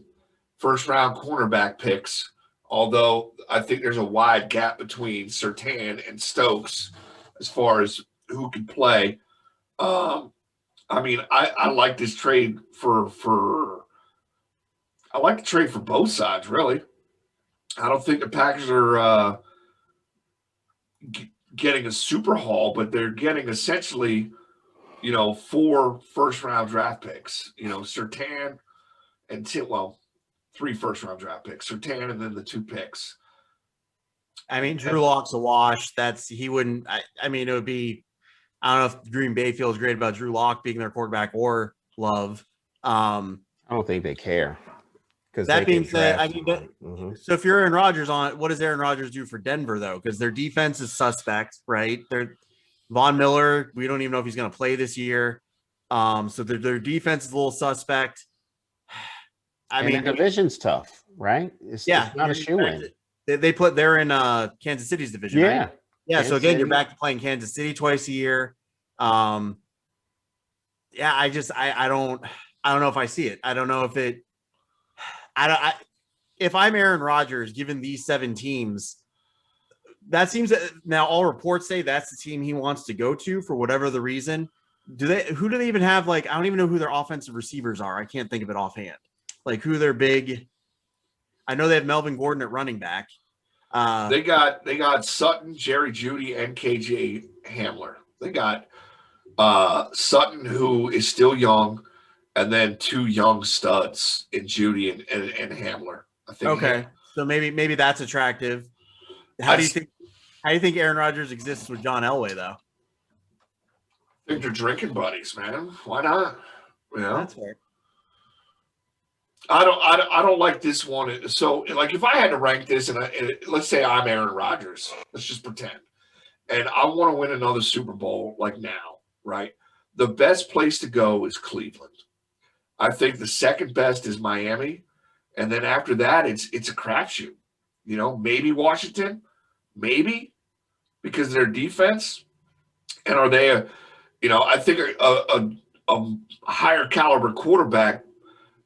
first round cornerback picks, although I think there's a wide gap between Surtain and Stokes as far as who can play. I mean, I like this trade I like the trade for both sides, really. I don't think the Packers are getting a super haul, but they're getting essentially, 4 first-round draft picks. Surtain and 3 first-round draft picks. Surtain and then the 2 picks. I mean, Drew Lock's a wash. It would be, I don't know if Green Bay feels great about Drew Lock being their quarterback or Love. I don't think they care. That being said, so if you're Aaron Rodgers what does Aaron Rodgers do for Denver though? Because their defense is suspect, right? Von Miller, we don't even know if he's going to play this year. So their defense is a little suspect. I mean, the division's tough, right? It's not a shoe-in. They're in Kansas City's division, right? Yeah. Kansas So again, City. you're back to playing Kansas City twice a year. I don't know if I see it. I don't know if it. If I'm Aaron Rodgers, given these 7 teams, that seems now all reports say that's the team he wants to go to for whatever the reason. Who do they even have? Like, I don't even know who their offensive receivers are. I can't think of it offhand. Like who their big. I know they have Melvin Gordon at running back. They got Sutton, Jerry Jeudy, and KJ Hamler. They got Sutton, who is still young, and then 2 young studs in Jeudy and Hamler. I think. Okay, so maybe that's attractive. How do you think Aaron Rodgers exists with John Elway though? I think they're drinking buddies, man. Why not? That's fair. I don't like this one. So, like, if I had to rank this, and let's say I'm Aaron Rodgers, let's just pretend, and I want to win another Super Bowl, like now, right? The best place to go is Cleveland. I think the second best is Miami, and then after that, it's a crapshoot. Maybe Washington, maybe because of their defense, and are they I think a higher caliber quarterback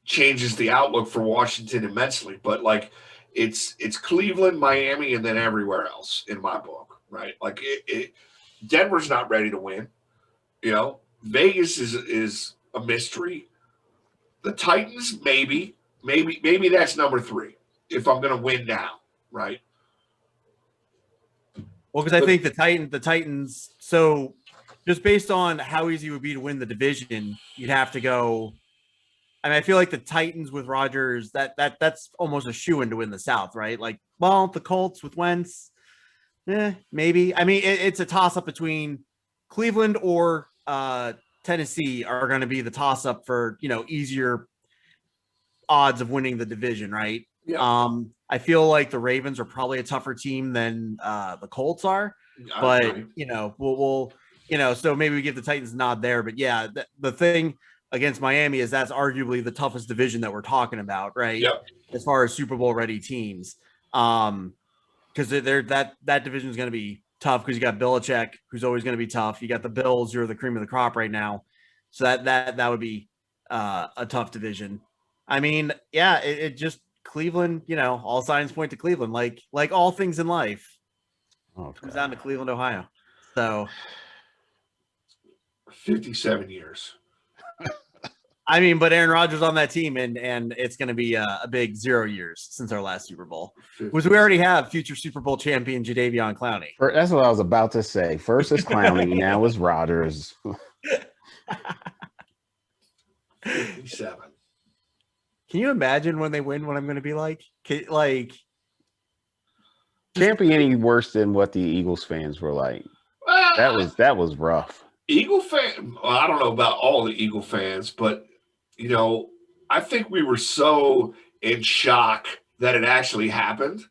changes the outlook for Washington immensely, but like it's Cleveland, Miami, and then everywhere else in my book, right? Like Denver's not ready to win. Vegas is a mystery. The Titans, maybe that's number 3 if I'm going to win now, right? Well, because I think the Titans. So just based on how easy it would be to win the division, you'd have to go. I mean, I feel like the Titans with Rodgers, that's almost a shoo-in to win the South, right? Like, well, the Colts with Wentz, maybe. I mean, it's a toss-up between Cleveland or Tennessee are going to be the toss up for, easier odds of winning the division, right? Yeah. I feel like the Ravens are probably a tougher team than the Colts are, I but agree. we'll so maybe we give the Titans a nod there. But yeah, the thing against Miami is that's arguably the toughest division that we're talking about, right? Yep. As far as Super Bowl ready teams, because that division is going to be tough because you got Belichick, who's always going to be tough. You got the Bills, you're the cream of the crop right now, so that would be a tough division. I mean, yeah, it just Cleveland. All signs point to Cleveland, like all things in life. Oh, Comes down to Cleveland, Ohio. So 57 years. I mean, but Aaron Rodgers on that team, and it's going to be a big 0 years since our last Super Bowl, which we already have future Super Bowl champion Jadeveon Clowney. That's what I was about to say. First is Clowney, now is Rodgers. 57. Can you imagine when they win what I'm going to be like? Can't be any worse than what the Eagles fans were like. That was rough. Eagle fan. Well, I don't know about all the Eagle fans, but I think we were so in shock that it actually happened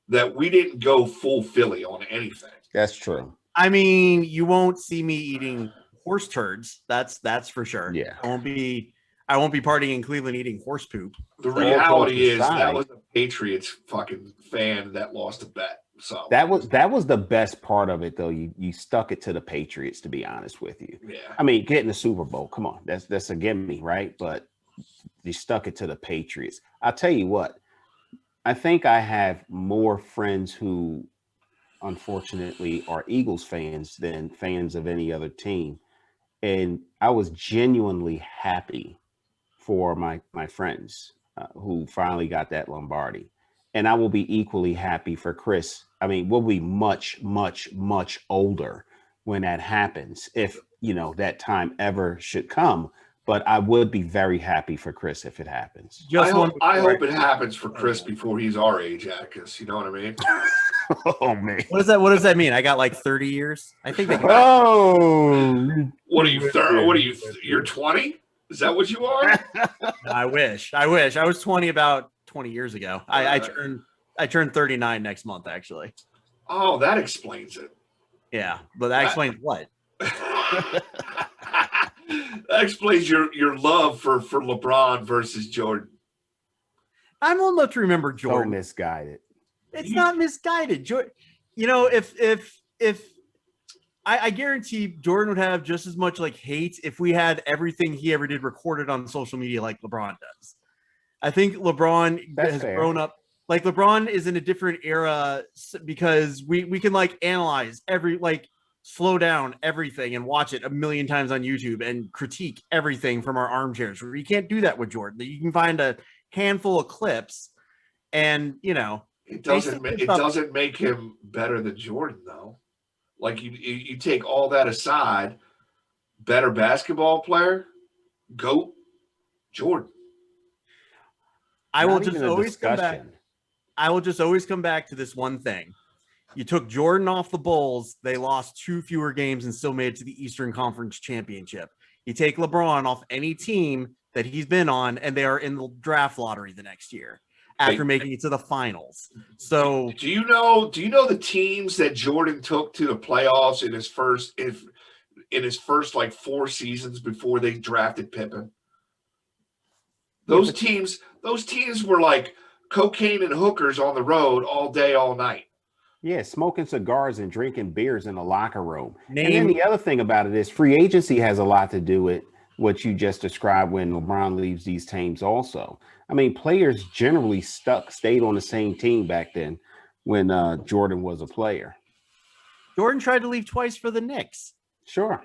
that we didn't go full Philly on anything. That's true. I mean, you won't see me eating horse turds. That's for sure. Yeah. I won't be partying in Cleveland eating horse poop. The reality is that was a Patriots fucking fan that lost a bet. So that was the best part of it, though. You stuck it to the Patriots, to be honest with you. Yeah. I mean, getting the Super Bowl, come on, that's a gimme, right? But you stuck it to the Patriots. I'll tell you what, I think I have more friends who, unfortunately, are Eagles fans than fans of any other team, and I was genuinely happy for my friends who finally got that Lombardi. And I will be equally happy for Chris. I mean, we'll be much, much, much older when that happens, if, that time ever should come. But I would be very happy for Chris if it happens. I hope it happens for Chris before he's our age, Atticus. You know what I mean? Oh, man. What does that mean? I got like 30 years? I think they Oh. What are you, 30? What are you, you're 20? Is that what you are? I wish. I was 20 about 20 years ago. I turned 39 next month, actually. Oh, that explains it. Yeah, but that explains what? That explains your love for LeBron versus Jordan. I'm old enough to remember Jordan. So misguided. It's not misguided. Jordan, if I guarantee Jordan would have just as much hate if we had everything he ever did recorded on social media like LeBron does. I think LeBron has grown up. Like LeBron is in a different era because we can analyze slow down everything and watch it a million times on YouTube and critique everything from our armchairs. You can't do that with Jordan. You can find a handful of clips and it doesn't make him better than Jordan though. Like you take all that aside, better basketball player, GOAT, Jordan. I will just always come back to this one thing. You took Jordan off the Bulls, they lost 2 fewer games and still made it to the Eastern Conference Championship. You take LeBron off any team that he's been on, and they are in the draft lottery the next year after making it to the finals. So do you know the teams that Jordan took to the playoffs in his first 4 seasons before they drafted Pippen? Those teams were like cocaine and hookers on the road all day, all night. Yeah, smoking cigars and drinking beers in the locker room. And then the other thing about it is free agency has a lot to do with what you just described when LeBron leaves these teams also. I mean, players generally stayed on the same team back then when Jordan was a player. Jordan tried to leave twice for the Knicks. Sure.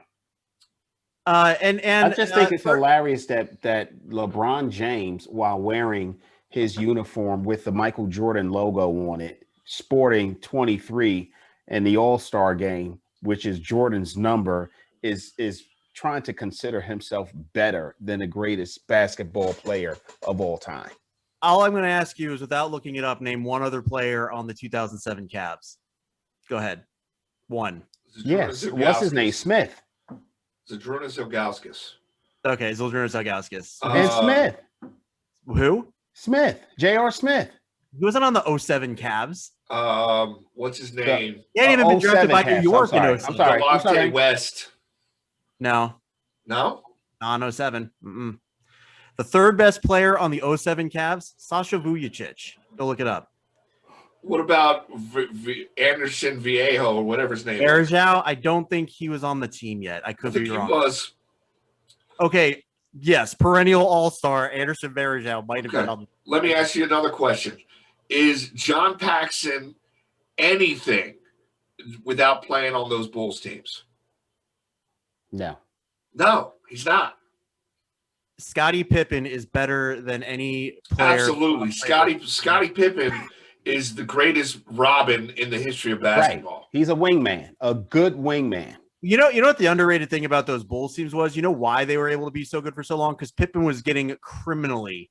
And I just think it's hilarious that LeBron James, while wearing his uniform with the Michael Jordan logo on it, sporting 23 in the All-Star game, which is Jordan's number, is trying to consider himself better than the greatest basketball player of all time. All I'm going to ask you is, without looking it up, name one other player on the 2007 Cavs. Go ahead. One. Yes. What's his name? Smith. Zdrunas Ilgauskas. Okay, Zildjiris Ilgauskas. And Smith. Who? Smith. J.R. Smith. He wasn't on the 07 Cavs. What's his name? He hadn't even been drafted 07 by Cavs. New York in I'm 07. sorry. Delonte West. No, No? not on 07. Mm-mm. The third best player on the 07 Cavs, Sasha Vujacic. Go look it up. What about Anderson Viejo or whatever his name is? Bergeau, I don't think he was on the team yet. I I could think be he wrong. was. Okay, yes, perennial all-star Anderson Bergeau might have Okay. been on. Let me ask you another question. Is John Paxson anything without playing on those Bulls teams? No. No, he's not. Scottie Pippen is better than any player. Absolutely. Scottie Pippen is the greatest Robin in the history of basketball. Right. He's a wingman, a good wingman. You know what the underrated thing about those Bulls teams was? You know why they were able to be so good for so long? Because Pippen was getting criminally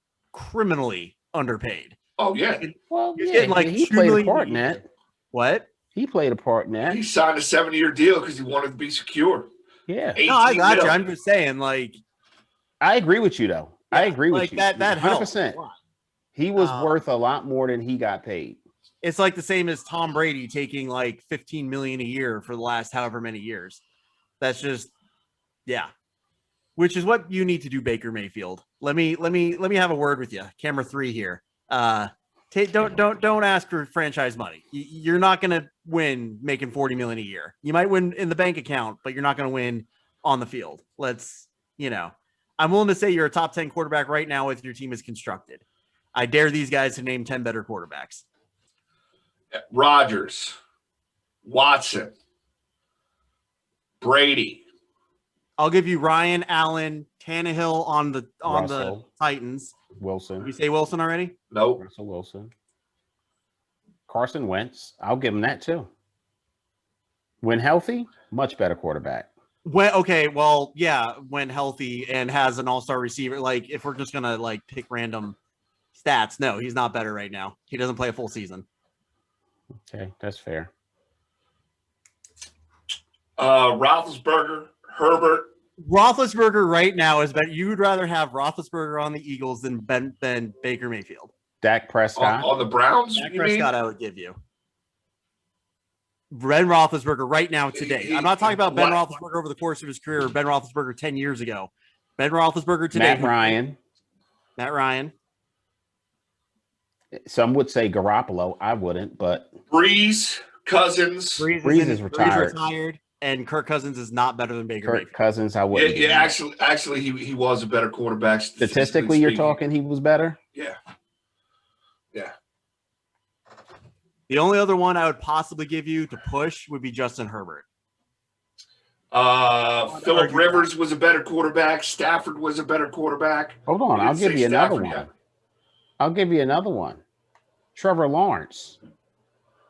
underpaid. Oh, yeah. Well, He's yeah, getting like he $2 played a million part a in year. that. What? He played a part in that. He signed a 7-year deal because he wanted to be secure. Yeah. No, I 18 got you. mil. I'm just saying, like, I agree with you, though. I Yeah, agree with like you. that helps. 100%. a lot. He was worth a lot more than he got paid. It's like the same as Tom Brady taking like $15 million a year for the last however many years. That's just, yeah. Which is what you need to do, Baker Mayfield. Let me have a word with you. Camera 3 here. Don't ask for franchise money. You're not going to win making $40 million a year. You might win in the bank account, but you're not going to win on the field. I'm willing to say you're a top 10 quarterback right now if your team is constructed. I dare these guys to name 10 better quarterbacks. Rodgers, Watson, Brady. I'll give you Ryan Allen, Tannehill on the Russell. Titans. Wilson. Did we say Wilson already? Nope. Russell Wilson. Carson Wentz. I'll give him that too. When healthy, much better quarterback. When healthy and has an all-star receiver. Like, if we're just gonna like pick random stats, no, he's not better right now. He doesn't play a full season. Okay, that's fair. Roethlisberger, Herbert. Roethlisberger right now is better. You would rather have Roethlisberger on the Eagles than Baker Mayfield. Dak Prescott. On the Browns, Dak you Prescott, I would give you. Ben Roethlisberger right now today. I'm not talking about Ben Roethlisberger over the course of his career or Ben Roethlisberger 10 years ago. Ben Roethlisberger today. Matt Ryan. Some would say Garoppolo. I wouldn't, but Breeze, Cousins. Breeze is retired. And Kirk Cousins is not better than Baker Mayfield. Kirk Cousins, I wouldn't. Yeah, actually, he was a better quarterback. Statistically, you're talking he was better? Yeah. The only other one I would possibly give you to push would be Justin Herbert. Phillip Rivers was a better quarterback. Stafford was a better quarterback. Hold on, I'll give you another one. I'll give you another one. Trevor Lawrence.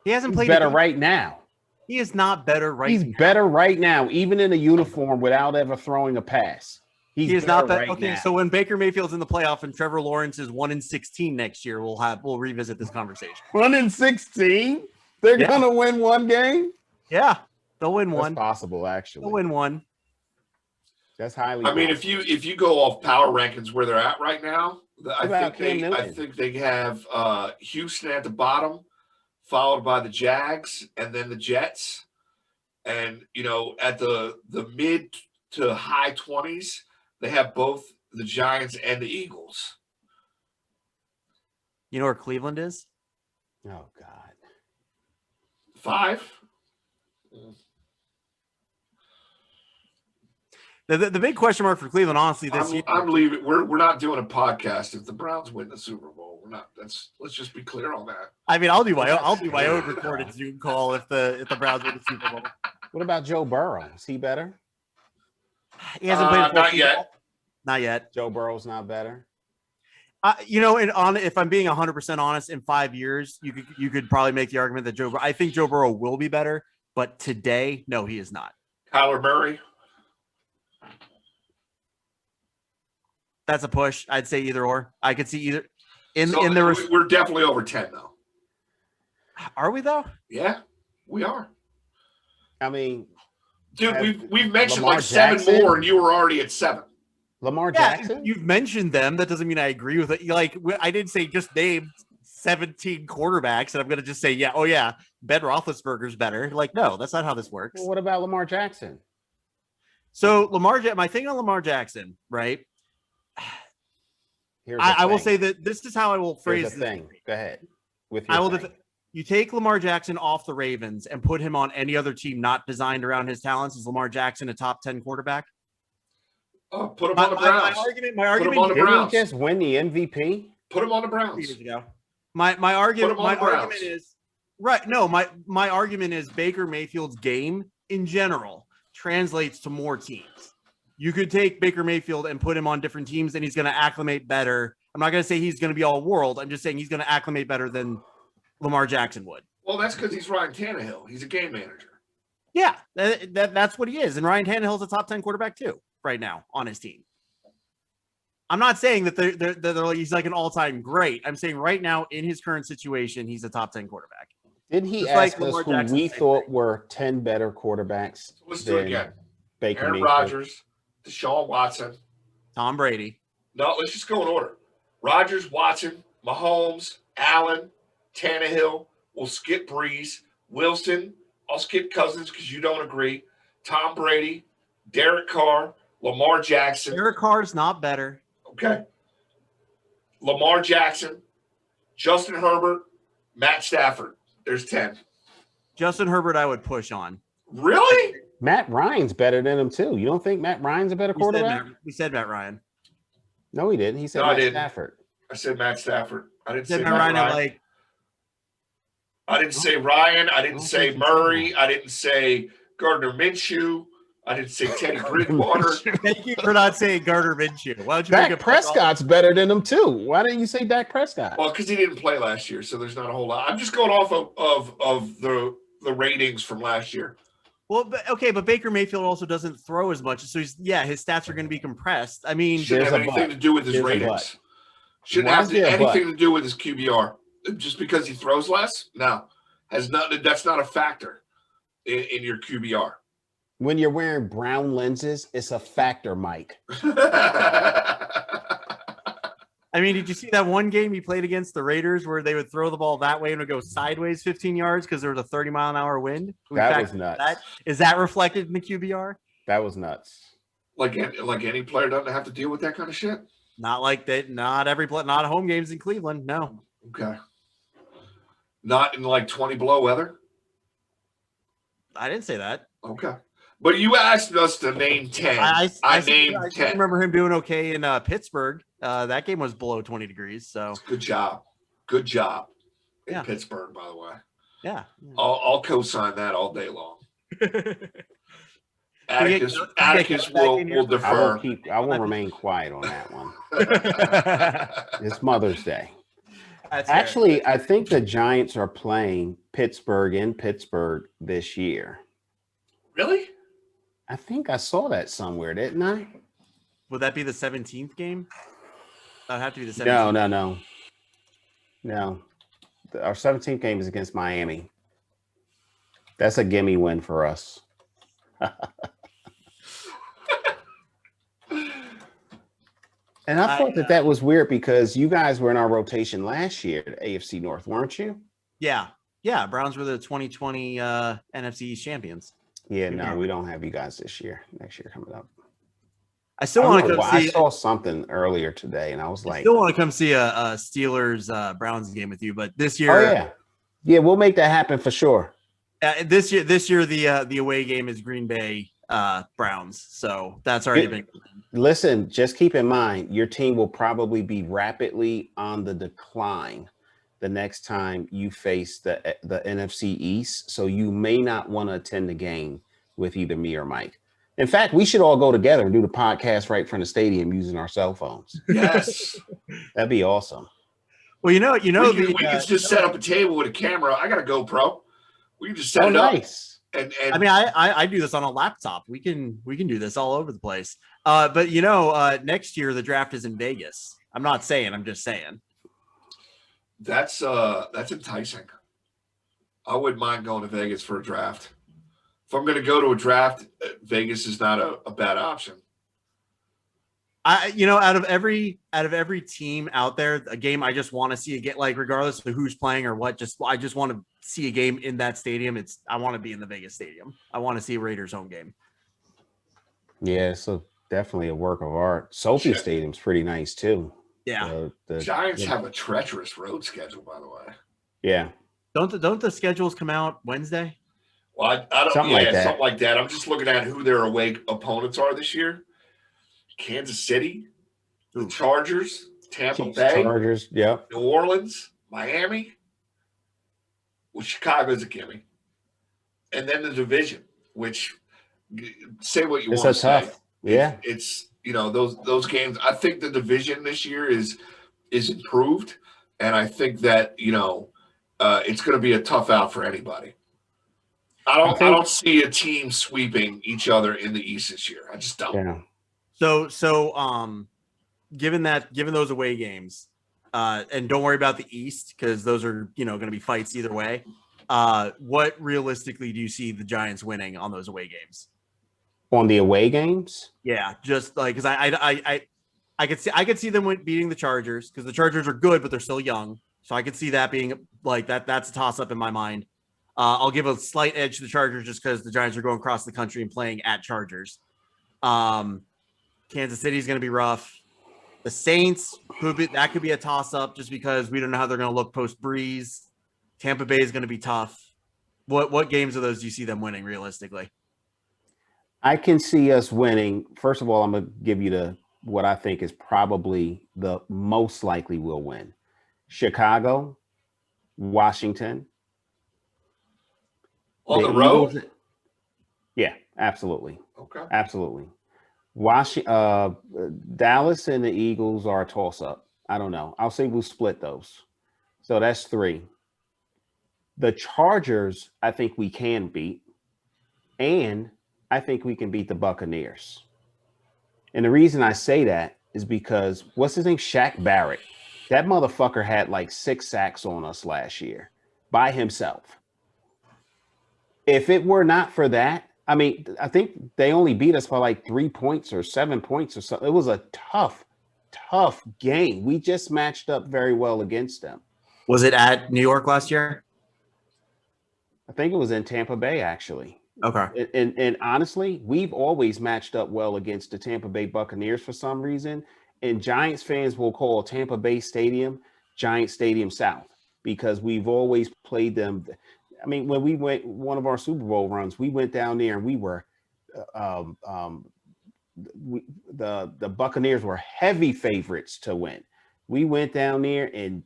He hasn't played better right now. He is not better right now. He's better right now, even in a uniform without ever throwing a pass. He is not better. Right okay, now. so when Baker Mayfield's in the playoff and Trevor Lawrence is 1-16 next year, we'll revisit this conversation. 1-16? They're gonna win one game? Yeah, they'll win one. That's possible, actually. They'll win one. That's highly. I mean, if you go off power rankings where they're at right now, I think they have Houston at the bottom, followed by the Jags, and then the Jets, and at the mid to high 20s, they have both the Giants and the Eagles. You know where Cleveland is? Oh God. 5. The big question mark for Cleveland, honestly, this year. I'm leaving. We're not doing a podcast if the Browns win the Super Bowl. We're not. Let's just be clear on that. I mean, I'll do my own recorded Zoom call if the Browns win the Super Bowl. What about Joe Burrow? Is he better? He hasn't played. Not yet. Not yet. Joe Burrow's not better. If I'm being 100% honest, in 5 years, you could probably make the argument that I think Joe Burrow will be better, but today, no, he is not. Kyler Murray. That's a push. I'd say either or. I could see either. We're definitely over 10 though. Are we though? Yeah, we are. I mean, Dude, we've mentioned Lamar like 7 Jackson? more, and you were already at 7. Lamar Yeah, Jackson? you've mentioned them. That doesn't mean I agree with it. Like, I didn't say just name 17 quarterbacks, and I'm going to just say, yeah, oh yeah, Ben Roethlisberger's better. Like, no, that's not how this works. Well, what about Lamar Jackson? So my thing on Lamar Jackson, right? Here's the I will thing. say that this is how I will phrase Here's the this. thing. Go ahead. With I your will. thing. You take Lamar Jackson off the Ravens and put him on any other team not designed around his talents. Is Lamar Jackson a top 10 quarterback? Oh, put him on the Browns. My Put him on the argument Didn't Browns. he just win the MVP? Put him on the Browns. years ago. My argument is right. No, my argument is Baker Mayfield's game in general translates to more teams. You could take Baker Mayfield and put him on different teams, and he's going to acclimate better. I'm not going to say he's going to be all world. I'm just saying he's going to acclimate better than Lamar Jackson would. Well, that's because he's Ryan Tannehill. He's a game manager. Yeah, that's what he is. And Ryan Tannehill's a top 10 quarterback too right now on his team. I'm not saying that they're he's like an all-time great. I'm saying right now in his current situation, he's a top 10 quarterback. Did he Just ask like us Lamar who Jackson's we same thought thing. were 10 better quarterbacks? So let's do it again. Baker Aaron Mayfield? Rodgers, Deshaun Watson. Tom Brady. No, let's just go in order. Rodgers, Watson, Mahomes, Allen, Tannehill. We'll skip Breeze. Wilson. I'll skip Cousins because you don't agree. Tom Brady, Derek Carr, Lamar Jackson. Derek Carr's not better. Okay. Lamar Jackson, Justin Herbert, Matt Stafford. There's 10. Justin Herbert, I would push on. Really? Matt Ryan's better than him too. You don't think Matt Ryan's a better quarterback? We said Matt Ryan. No, he didn't. He said No, I Matt didn't. Stafford. I said Matt Stafford. I didn't Said say Matt Ryan. Like I didn't say Ryan. I didn't don't say think you said Murray. that. I didn't say Gardner Minshew. I didn't say Teddy Bridgewater. thank you for not saying Gardner Minshew. Why don't you make Dak a Prescott's better than him too. Why didn't you say Dak Prescott? Well, because he didn't play last year, so there's not a whole lot. I'm just going off of the ratings from last year. Well, but Baker Mayfield also doesn't throw as much, so his stats are going to be compressed. I mean, Shouldn't There's have a anything but. to do with his There's a ratings. but. Shouldn't Why have is there a anything but? to do with his QBR. Just because he throws less? No. Has nothing. That's not a factor in your QBR. When you're wearing brown lenses, it's a factor, Mike. I mean, did you see that one game he played against the Raiders where they would throw the ball that way and it would go sideways 15 yards because there was a 30-mile-an-hour wind? That was nuts. Is that reflected in the QBR? That was nuts. like any player doesn't have to deal with that kind of shit. Not like that. Not home games in Cleveland. No. Okay. Not in like 20 below weather. I didn't say that. Okay. But you asked us to name 10. I named I 10. remember him doing okay in Pittsburgh. That game was below 20 degrees. So Good job. Good job in Yeah. Pittsburgh, by the way. yeah. I'll co-sign that all day long. Atticus that will game here? defer. I will remain quiet on that one. It's Mother's Day. That's fair. Actually, I think the Giants are playing Pittsburgh in Pittsburgh this year. Really? I think I saw that somewhere, didn't I? Would that be the 17th game? That would have to be the 17th. No. Our 17th game is against Miami. That's a gimme win for us. And I thought that was weird because you guys were in our rotation last year at AFC North, weren't you? Yeah. Browns were the 2020 NFC East champions. Yeah, no, we don't have you guys this year. Next year coming up. I still want to come see. I saw something earlier today, and I was like, I still want to come see a Steelers Browns game with you, but this year, oh yeah, we'll make that happen for sure. This year, the away game is Green Bay Browns, so that's already been. Listen, just keep in mind your team will probably be rapidly on the decline the next time you face the NFC East, so you may not want to attend the game with either me or Mike. In fact, we should all go together and do the podcast right from the stadium using our cell phones. Yes. That'd be awesome. Well, we can just set up a table with a camera. I got a GoPro. We can just set it up. Nice. And I mean, I do this on a laptop. We can do this all over the place. But next year the draft is in Vegas. I'm not saying. I'm just saying. That's enticing. I wouldn't mind going to Vegas for a draft. if I'm going to go to a draft, Vegas is not a bad option. Out of every team out there, a game I just want to see again, like regardless of who's playing or what, I just want to see a game in that stadium. I want to be in the Vegas stadium. I want to see a Raiders home game. Yeah, so definitely a work of art. Sophie Stadium's pretty nice too. Yeah. The Giants have a treacherous road schedule, by the way. Yeah. Don't the schedules come out Wednesday? Well, I don't. Something like that. I'm just looking at who their away opponents are this year. Kansas City, the Chargers, Tampa Bay, Chargers, yep. New Orleans, Miami. Well, Chicago's a gimme. And then the division, which say what you want to say. Tough. Yeah. It's those games. I think the division this year is improved, and I think that it's going to be a tough out for anybody. I don't see a team sweeping each other in the East this year. I just don't. Yeah. So given those away games, and don't worry about the East because those are going to be fights either way. What realistically do you see the Giants winning on those away games? On the away games? Yeah, just like because I could see them beating the Chargers because the Chargers are good, but they're still young. So I could see that being like that. That's a toss up in my mind. I'll give a slight edge to the Chargers just because the Giants are going across the country and playing at Chargers. Kansas City is going to be rough. The Saints could be a toss up just because we don't know how they're going to look post Breeze. Tampa Bay is going to be tough. What games of those do you see them winning realistically? I can see us winning. First of all, I'm going to give you what I think is probably the most likely we'll win. Chicago, Washington. On the road? Yeah, absolutely. Okay. Absolutely. Dallas and the Eagles are a toss-up. I don't know. I'll say we'll split those. So that's 3. The Chargers, I think we can beat. And I think we can beat the Buccaneers. And the reason I say that is because, what's his name? Shaq Barrett. That motherfucker had like 6 sacks on us last year by himself. If it were not for that, I mean, I think they only beat us by like 3 points or 7 points or something. It was a tough game. We just matched up very well against them. Was it at New York last year? I think it was in Tampa Bay, actually. Okay. And honestly, we've always matched up well against the Tampa Bay Buccaneers for some reason. And Giants fans will call Tampa Bay Stadium Giants Stadium South because we've always played them. I mean, when we went one of our Super Bowl runs, we went down there and we were the Buccaneers were heavy favorites to win. We went down there and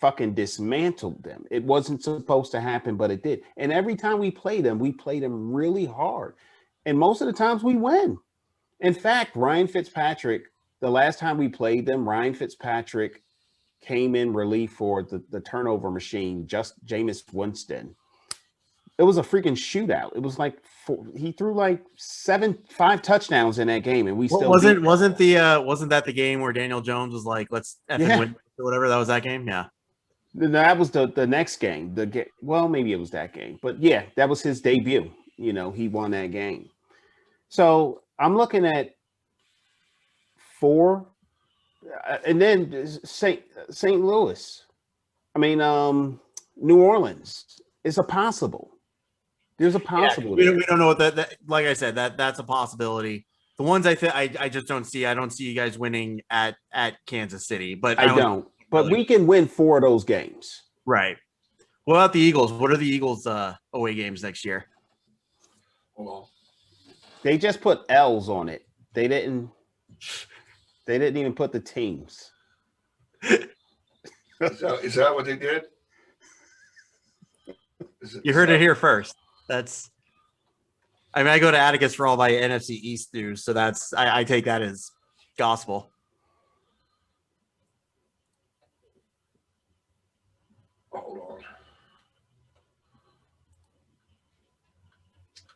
fucking dismantled them. It wasn't supposed to happen, but it did. And every time we play them really hard. And most of the times we win. In fact, Ryan Fitzpatrick, the last time we played them, Ryan Fitzpatrick came in relief for the turnover machine, just Jameis Winston. It was a freaking shootout. It was like he threw like 5 touchdowns in that game, and we still wasn't that the game where Daniel Jones was like, "Let's effing win" or whatever? That was that game, yeah. That was the next game. Well, maybe it was that game, but yeah, that was his debut. He won that game. So I'm looking at 4, and then St. Louis. I mean, New Orleans is a possible. There's a possibility. Yeah, we don't know what that. Like I said, that's a possibility. The ones I just don't see. I don't see you guys winning at Kansas City, but I don't. But we can win 4 of those games. Right. What about the Eagles? What are the Eagles' away games next year? Well, they just put L's on it. They didn't even put the teams. Is that what they did? You heard it here first. I go to Atticus for all my NFC East news, so I take that as gospel. Hold on.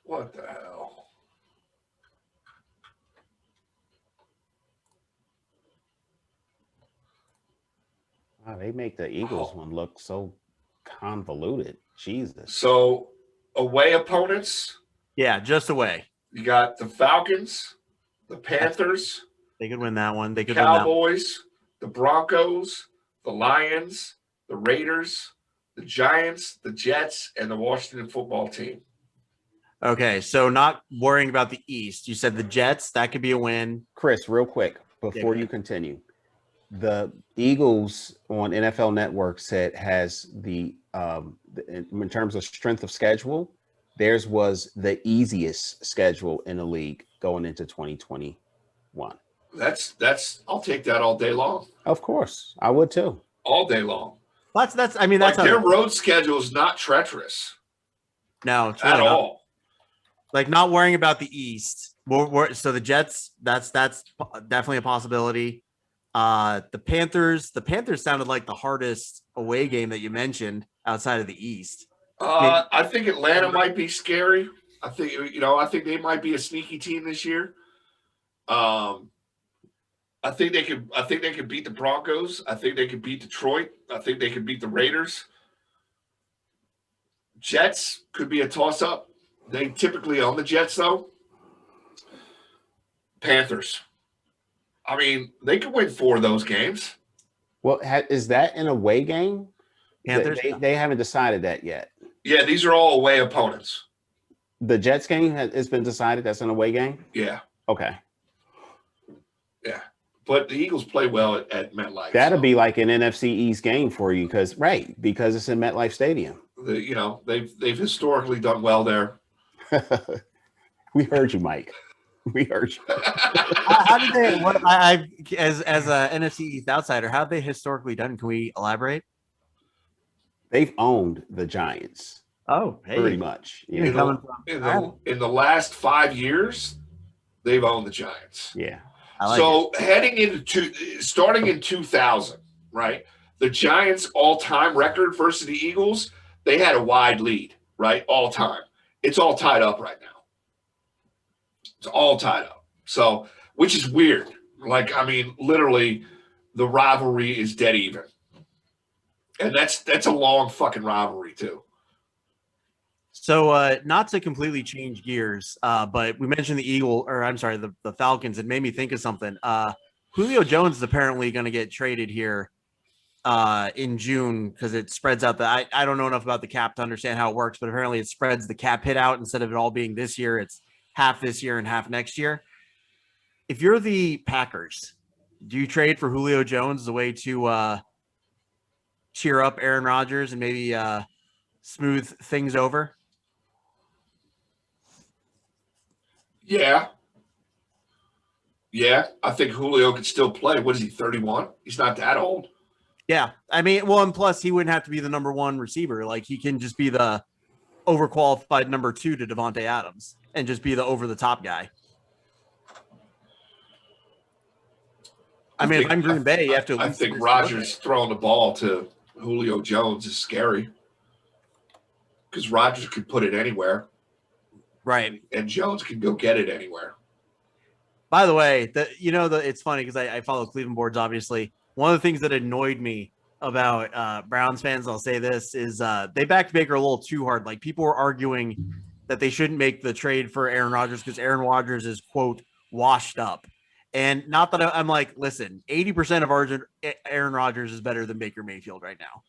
What the hell? Wow, they make the Eagles one look so convoluted. Jesus. So away opponents. Yeah, just away. You got the Falcons, the Panthers, They could win that one. They could Cowboys, the Broncos, the Lions, the Raiders, the Giants, the Jets, and the Washington football team. Okay, so not worrying about the East. You said the Jets, that could be a win. Chris, real quick, before you continue. The Eagles on NFL Network said has in terms of strength of schedule, theirs was the easiest schedule in the league going into 2021. I'll take that all day long. Of course, I would too. All day long. That's their road schedule is not treacherous. No, it's really at all. Like not worrying about the East. So the Jets, that's definitely a possibility. The Panthers sounded like the hardest away game that you mentioned outside of the East. I think Atlanta might be scary. I think they might be a sneaky team this year. I think they could beat the Broncos. I think they could beat Detroit. I think they could beat the Raiders. Jets could be a toss-up. They typically own the Jets, though. Panthers. I mean, they could win 4 of those games. Well, is that an away game? Panthers? They haven't decided that yet. Yeah, these are all away opponents. The Jets game has been decided. That's an away game? Yeah. Okay. Yeah. But the Eagles play well at MetLife. That'll be like an NFC East game for you because it's in MetLife Stadium. They've historically done well there. We heard you, Mike. We heard you. How did they? As a NFC East outsider, how have they historically done? Can we elaborate? They've owned the Giants. Oh, hey. Pretty much. In the last 5 years, they've owned the Giants. Yeah. Starting in 2000, right? The Giants' all-time record versus the Eagles, they had a wide lead, right? All time. It's all tied up right now. It's all tied up. So, which is weird. Literally, the rivalry is dead even. And that's a long fucking rivalry, too. So, not to completely change gears, but we mentioned the Falcons. It made me think of something. Julio Jones is apparently going to get traded here in June because it spreads out I don't know enough about the cap to understand how it works, but apparently it spreads the cap hit out. Instead of it all being this year, it's half this year and half next year. If you're the Packers, do you trade for Julio Jones as a way to cheer up Aaron Rodgers and maybe smooth things over? Yeah. I think Julio could still play. What is he, 31? He's not that old. Yeah. I mean, well, and plus he wouldn't have to be the number 1 receiver. Like he can just be the overqualified number 2 to Devontae Adams and just be the over-the-top guy. If I'm Green Bay, you have to. I think Rodgers throwing the ball to Julio Jones is scary because Rodgers could put it anywhere. Right. And Jones can go get it anywhere. By the way, it's funny because I follow Cleveland boards, obviously. One of the things that annoyed me about Browns fans, I'll say this, is they backed Baker a little too hard. Like people were arguing that they shouldn't make the trade for Aaron Rodgers because Aaron Rodgers is, quote, washed up. And not that I'm like, listen, 80% of Aaron Rodgers is better than Baker Mayfield right now.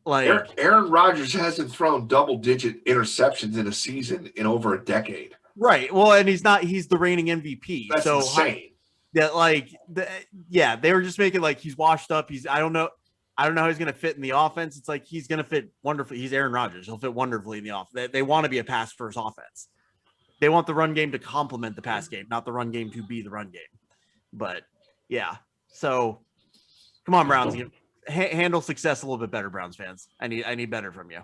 Like Aaron Rodgers hasn't thrown double-digit interceptions in a season in over a decade. Right. Well, and he's the reigning MVP. That's insane. They were just making like he's washed up. I don't know how he's going to fit in the offense. It's like he's going to fit wonderfully. He's Aaron Rodgers. He'll fit wonderfully in the offense. They want to be a pass-first offense. They want the run game to complement the pass game, not the run game to be the run game. But yeah, so come on, Browns, handle success a little bit better, Browns fans. I need better from you.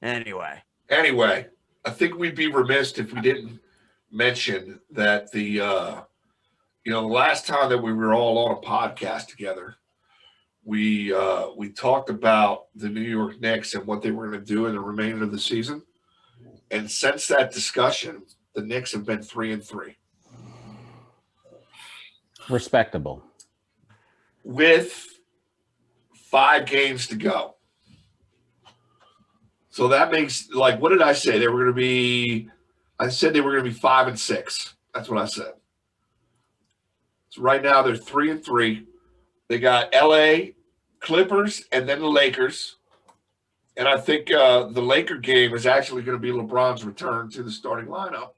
Anyway, I think we'd be remiss if we didn't mention that the last time that we were all on a podcast together, we talked about the New York Knicks and what they were going to do in the remainder of the season. And since that discussion, the Knicks have been 3-3. Respectable. With 5 games to go. So that makes, like, what did I say? They were going to be, I said they were going to be 5-6. That's what I said. So right now they're 3-3. They got LA, Clippers, and then the Lakers. And I think the Laker game is actually going to be LeBron's return to the starting lineup.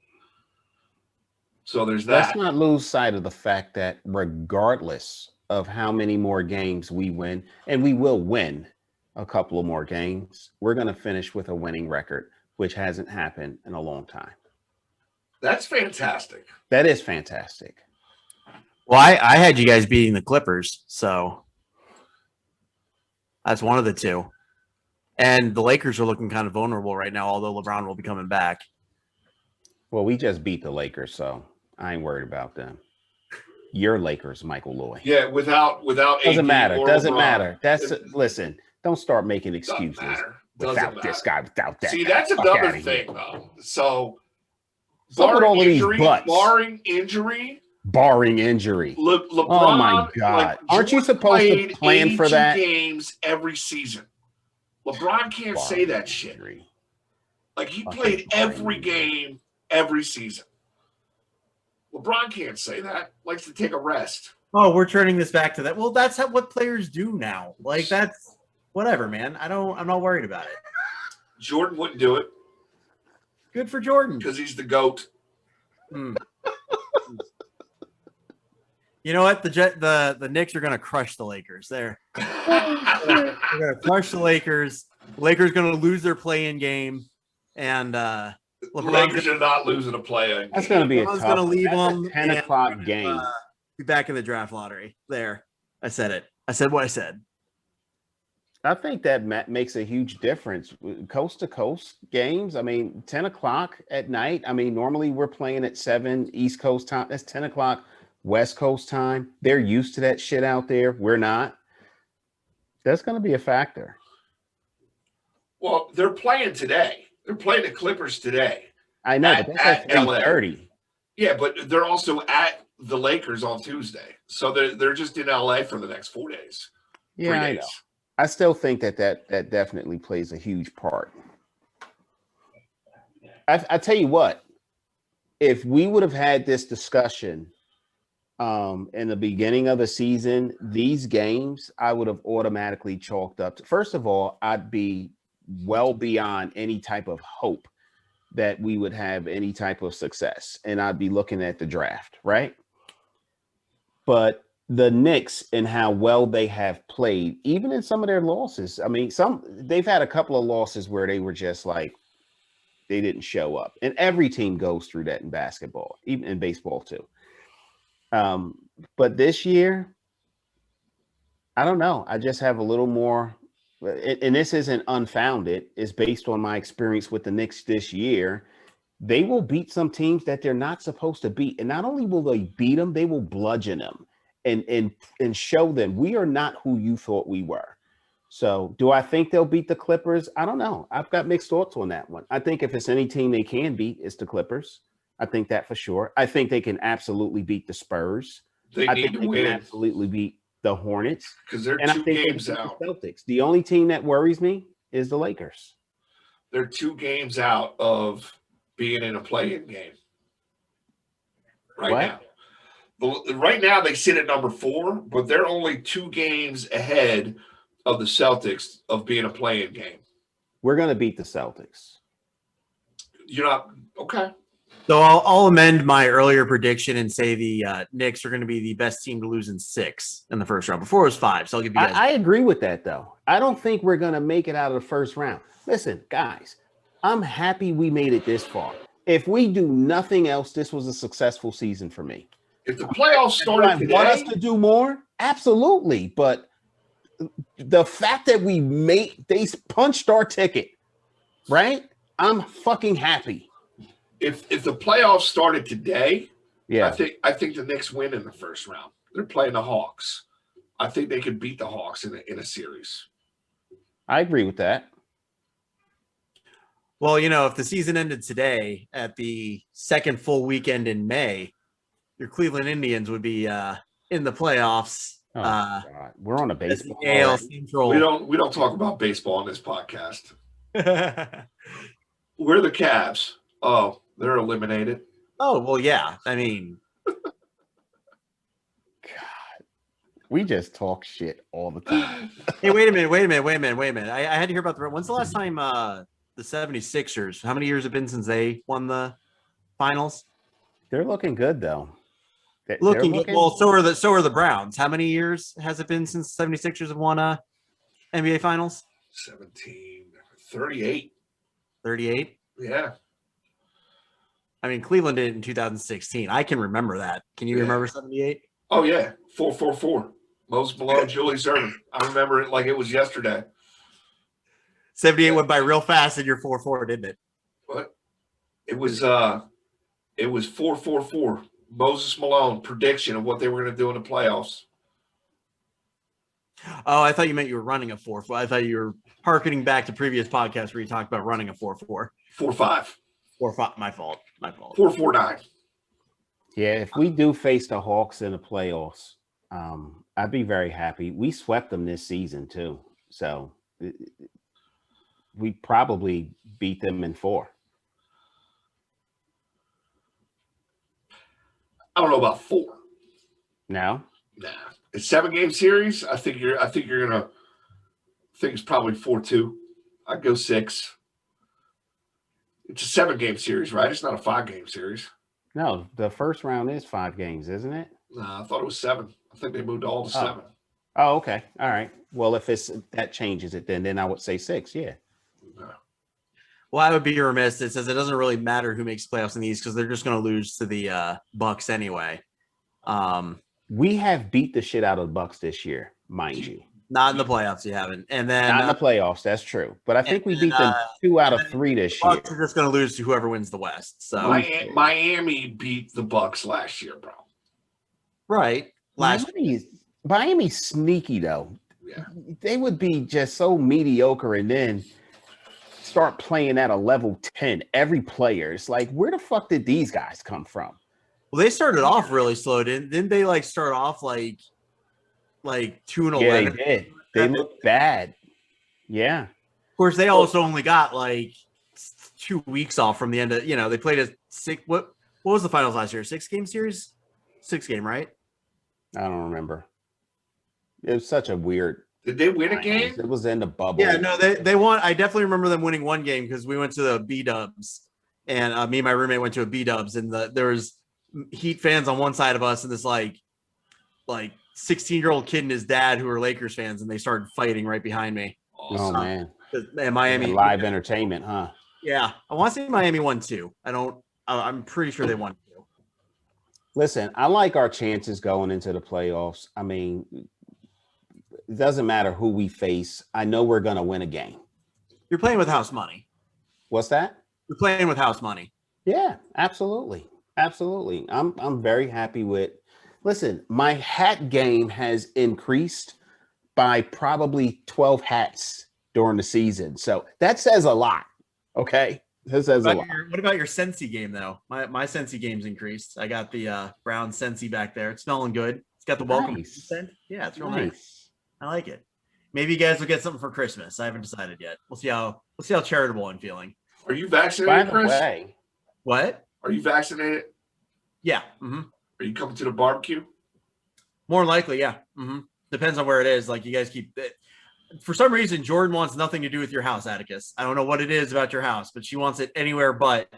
So there's that. Let's not lose sight of the fact that regardless of how many more games we win, and we will win a couple of more games, we're going to finish with a winning record, which hasn't happened in a long time. That's fantastic. That is fantastic. Well, I had you guys beating the Clippers, so that's one of the two. And the Lakers are looking kind of vulnerable right now, although LeBron will be coming back. Well, we just beat the Lakers, so I ain't worried about them. Your Lakers, Michael Loy. Yeah, without doesn't AD matter. or Doesn't LeBron. matter. Listen. Don't start making excuses. Doesn't This guy, without that. See, guy. that's Fuck another outta thing, here. though. So, What's with all of these butts? barring injury, LeBron. Oh my God! like, Aren't you supposed to plan for that? Games every season. LeBron can't say that shit. Injury. Like, he played every game every season. LeBron can't say that. Likes to take a rest. Oh, we're turning this back to that. Well, that's what players do now. Like, that's whatever, man. I'm not worried about it. Jordan wouldn't do it Good for Jordan. because he's the GOAT. Hmm. You know what? The Knicks are going to crush the Lakers. They're going to crush the Lakers. The Lakers going to lose their play-in game, and Lakers are not losing a play-in. That's going to be a LeBron's tough. gonna leave them 10 o'clock game. Be back in the draft lottery. There, I said it. I said what I said. I think that makes a huge difference. Coast to coast games. I mean, 10 o'clock at night. I mean, normally we're playing at 7 East Coast time. That's 10 o'clock West Coast time. They're used to that shit out there. We're not. That's going to be a factor. Well, they're playing today. They're playing the Clippers today. I know, but that's at 3:30. Yeah, but they're also at the Lakers on Tuesday. So they're just in LA for the next 4 days. Yeah, 3 I days. know. I still think that definitely plays a huge part. I tell you what, if we would have had this discussion in the beginning of the season, these games I would have automatically chalked up to. First of all, I'd be well beyond any type of hope that we would have any type of success, and I'd be looking at the draft, right? But the Knicks and how well they have played, even in some of their losses. I mean, they've had a couple of losses where they were just like, they didn't show up. And every team goes through that in basketball, even in baseball too. But this year, I don't know. I just have a little more, and this isn't unfounded. It's based on my experience with the Knicks this year. They will beat some teams that they're not supposed to beat. And not only will they beat them, they will bludgeon them and show them we are not who you thought we were. So do I think they'll beat the Clippers? I don't know. I've got mixed thoughts on that one. I think if it's any team they can beat, it's the Clippers. I think that for sure. I think they can absolutely beat the Spurs. They need to win. Can absolutely beat the Hornets. Because they're And I 2 think they games can beat out. the Celtics. The only team that worries me is the Lakers. They're 2 games out of being in a play-in game. Right now they sit at number 4, but they're only 2 games ahead of the Celtics of being a play-in game. We're going to beat the Celtics. You're not okay. So I'll amend my earlier prediction and say the Knicks are going to be the best team to lose in 6 in the first round. Before it was 5, so I'll give you guys. I agree with that, though. I don't think we're going to make it out of the first round. Listen, guys, I'm happy we made it this far. If we do nothing else, this was a successful season for me. If the playoffs started today, want us to do more? Absolutely. But the fact that they punched our ticket, right? I'm fucking happy. If the playoffs started today, yeah, I think the Knicks win in the first round. They're playing the Hawks. I think they could beat the Hawks in a series. I agree with that. Well, if the season ended today at the second full weekend in May, your Cleveland Indians would be in the playoffs. Oh, God. We're on a baseball. AL Central. We don't talk about baseball on this podcast. We're the Cavs. Oh, they're eliminated. Oh, well, yeah. I mean, We just talk shit all the time. hey, wait a minute. I had to hear about when's the last time the 76ers, how many years have it been since they won the finals? They're looking good though. They're Looking good. looking. Well, so are the Browns. How many years has it been since 76ers have won NBA finals? 17, 38. 38. Yeah. I mean, Cleveland did it in 2016. I can remember that. Can you remember 78? Oh, yeah. 4-4-4. Most below Julius Erving. I remember it like it was yesterday. 78 went by real fast in your 4-4, didn't it? What? It was 4-4-4. Moses Malone prediction of what they were going to do in the playoffs. Oh, I thought you meant you were running a 4-4. I thought you were hearkening back to previous podcasts where you talked about running a 4-4. 4-5. 4-5. My fault. 4-4-9. Yeah, if we do face the Hawks in the playoffs, I'd be very happy. We swept them this season too, so we probably beat them in 4. I don't know about 4. No, Nah. It's 7-game series. I think you're gonna think it's probably 4-2. I'd go 6. It's a 7-game series, right? It's not a 5-game series. no. The first round is 5 games, isn't it? Nah, I thought it was 7. I think they moved all to 7. Oh, okay. All right. Well, if that changes it, then I would say 6. Yeah. No. Well, I would be remiss. It says it doesn't really matter who makes playoffs in these because they're just going to lose to the Bucks anyway. We have beat the shit out of the Bucks this year, mind you. Not in the playoffs, you haven't. And then Not in the playoffs, that's true. But I think we beat them 2 out of 3 this year. Bucks are just going to lose to whoever wins the West. So Miami beat the Bucks last year, bro. right, Miami's sneaky though. Yeah. They would be just so mediocre and then start playing at a level 10 every player. It's like, where the fuck did these guys come from? well, they started off really slow. Didn't they? Like start off like 2-11. Yeah, they did. They looked bad. Yeah. Of course, they also only got like 2 weeks off from the end of. They played a 6. What was the finals last year? 6-game series. 6-game, right? I don't remember. It was such a weird. Did they win a game? It was in the bubble. Yeah, no, they won. I definitely remember them winning one game because we went to the B-dubs, and me and my roommate went to a B-dubs, and there was Heat fans on one side of us, and this like 16-year-old kid and his dad who were Lakers fans, and they started fighting right behind me. Oh man. And Miami live entertainment, huh? Yeah, I want to say Miami won 2. I'm pretty sure they won 2. Listen, I like our chances going into the playoffs. I mean, it doesn't matter who we face. I know we're going to win a game. You're playing with house money. What's that? You're playing with house money. Yeah, absolutely. Absolutely. I'm very happy with. Listen, my hat game has increased by probably 12 hats during the season. So that says a lot. Okay? That says a lot. What about your Sensi game, though? My Sensi game's increased. I got the brown Sensi back there. It's smelling good. It's got the welcome scent. Yeah, it's real nice. I like it. Maybe you guys will get something for Christmas. I haven't decided yet. We'll see how charitable I'm feeling. Are you vaccinated, By the Chris? way, What? Are you vaccinated? Yeah. Mm-hmm. Are you coming to the barbecue? More likely, yeah. Mm-hmm. Depends on where it is. Like you guys keep it. For some reason, Jordan wants nothing to do with your house, Atticus. I don't know what it is about your house, but she wants it anywhere but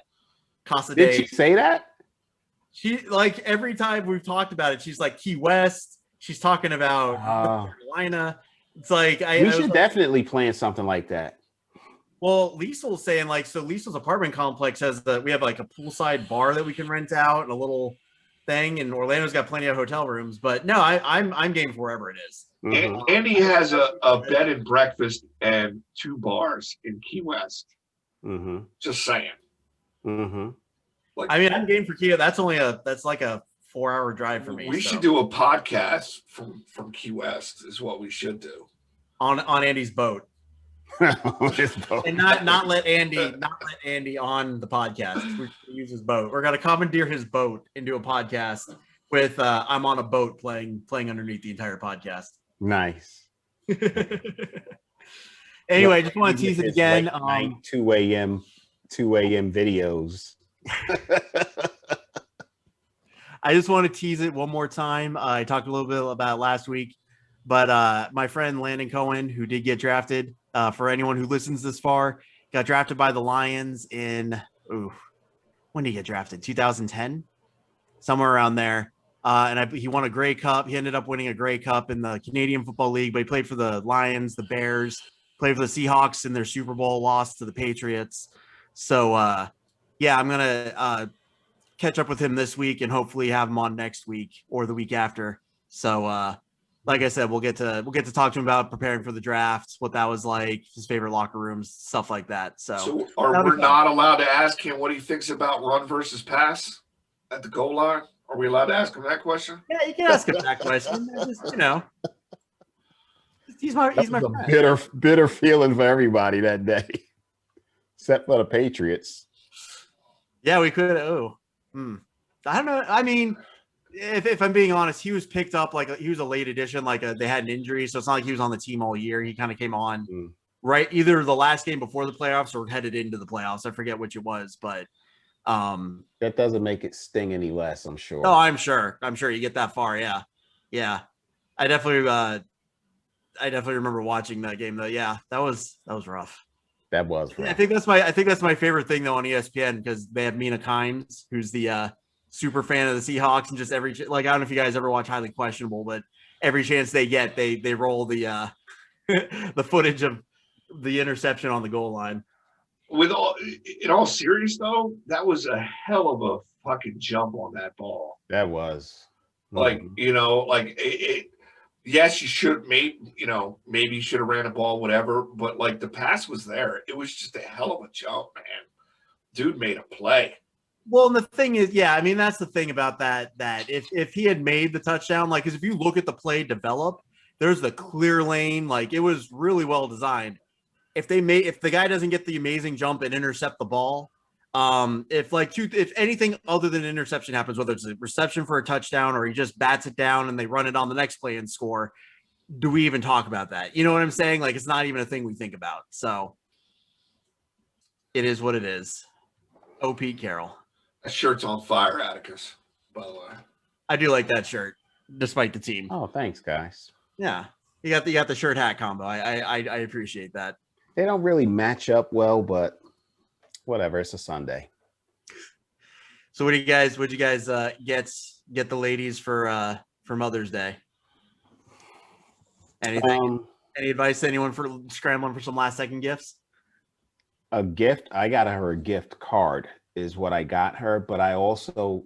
Casa did Day. she say that? She like every time we've talked about it, she's like Key West. She's talking about North Carolina. It's like we should definitely plan something like that. Well, Liesel's saying so Liesel's apartment complex has we have like a poolside bar that we can rent out and a little thing, and Orlando's got plenty of hotel rooms. But no, I'm game for wherever it is. Mm-hmm. Andy has a bed and breakfast and 2 bars in Key West. Mm-hmm. Just saying. Mm-hmm. I mean, I'm game for Key. That's like a 4-hour drive for me. We should do a podcast from Key West is what we should do. On Andy's boat. And not let Andy on the podcast. We use his boat. We're gonna commandeer his boat into a podcast with I'm on a boat playing underneath the entire podcast. Nice. Anyway, I just want to Even tease it his again. late night 2 a.m. videos. I just want to tease it one more time. I talked a little bit about it last week, but my friend Landon Cohen, who did get drafted, for anyone who listens this far, got drafted by the Lions in, when did he get drafted? 2010, somewhere around there. He won a Grey Cup. He ended up winning a Grey Cup in the Canadian Football League, but he played for the Lions, the Bears, played for the Seahawks in their Super Bowl loss to the Patriots. So, yeah, I'm going to catch up with him this week and hopefully have him on next week or the week after. So, like I said, we'll get to talk to him about preparing for the draft, what that was like, his favorite locker rooms, stuff like that. So we're not allowed to ask him what he thinks about run versus pass at the goal line? Are we allowed to ask him that question? Yeah, you can ask him that question. Just, he's my friend. Bitter feeling for everybody that day, except for the Patriots. Yeah, we could. I don't know. I mean, if I'm being honest, he was picked up like he was a late addition. They had an injury, so it's not like he was on the team all year. He kind of came on right either the last game before the playoffs or headed into the playoffs. I forget which it was, but that doesn't make it sting any less. I'm sure. Oh, I'm sure you get that far. Yeah. I definitely remember watching that game though. Yeah, that was rough. That was rough. I think that's my favorite thing though on ESPN because they have Mina Kimes, who's the super fan of the Seahawks, and just I don't know if you guys ever watch Highly Questionable, but every chance they get, they roll the the footage of the interception on the goal line. In all serious though, that was a hell of a fucking jump on that ball. That was yes, you should maybe you should have ran a ball, whatever, but the pass was there. It was just a hell of a jump, man. Dude made a play. Well, and the thing is, yeah, I mean, that's the thing about that if he had made the touchdown, because if you look at the play develop, there's the clear lane, it was really well designed. If the guy doesn't get the amazing jump and intercept the ball, if anything other than an interception happens, whether it's a reception for a touchdown or he just bats it down and they run it on the next play and score, do we even talk about that? You know what I'm saying? It's not even a thing we think about. So it is what it is. Oh, Pete Carroll. That shirt's on fire, Atticus, by the way. I do like that shirt, despite the team. Oh, thanks, guys. Yeah. You got the shirt hat combo. I appreciate that. They don't really match up well, but whatever. It's a Sunday. So would you guys get the ladies for Mother's Day? Anything? Any advice to anyone for scrambling for some last second gifts? A gift? I got her a gift card is what I got her, but I also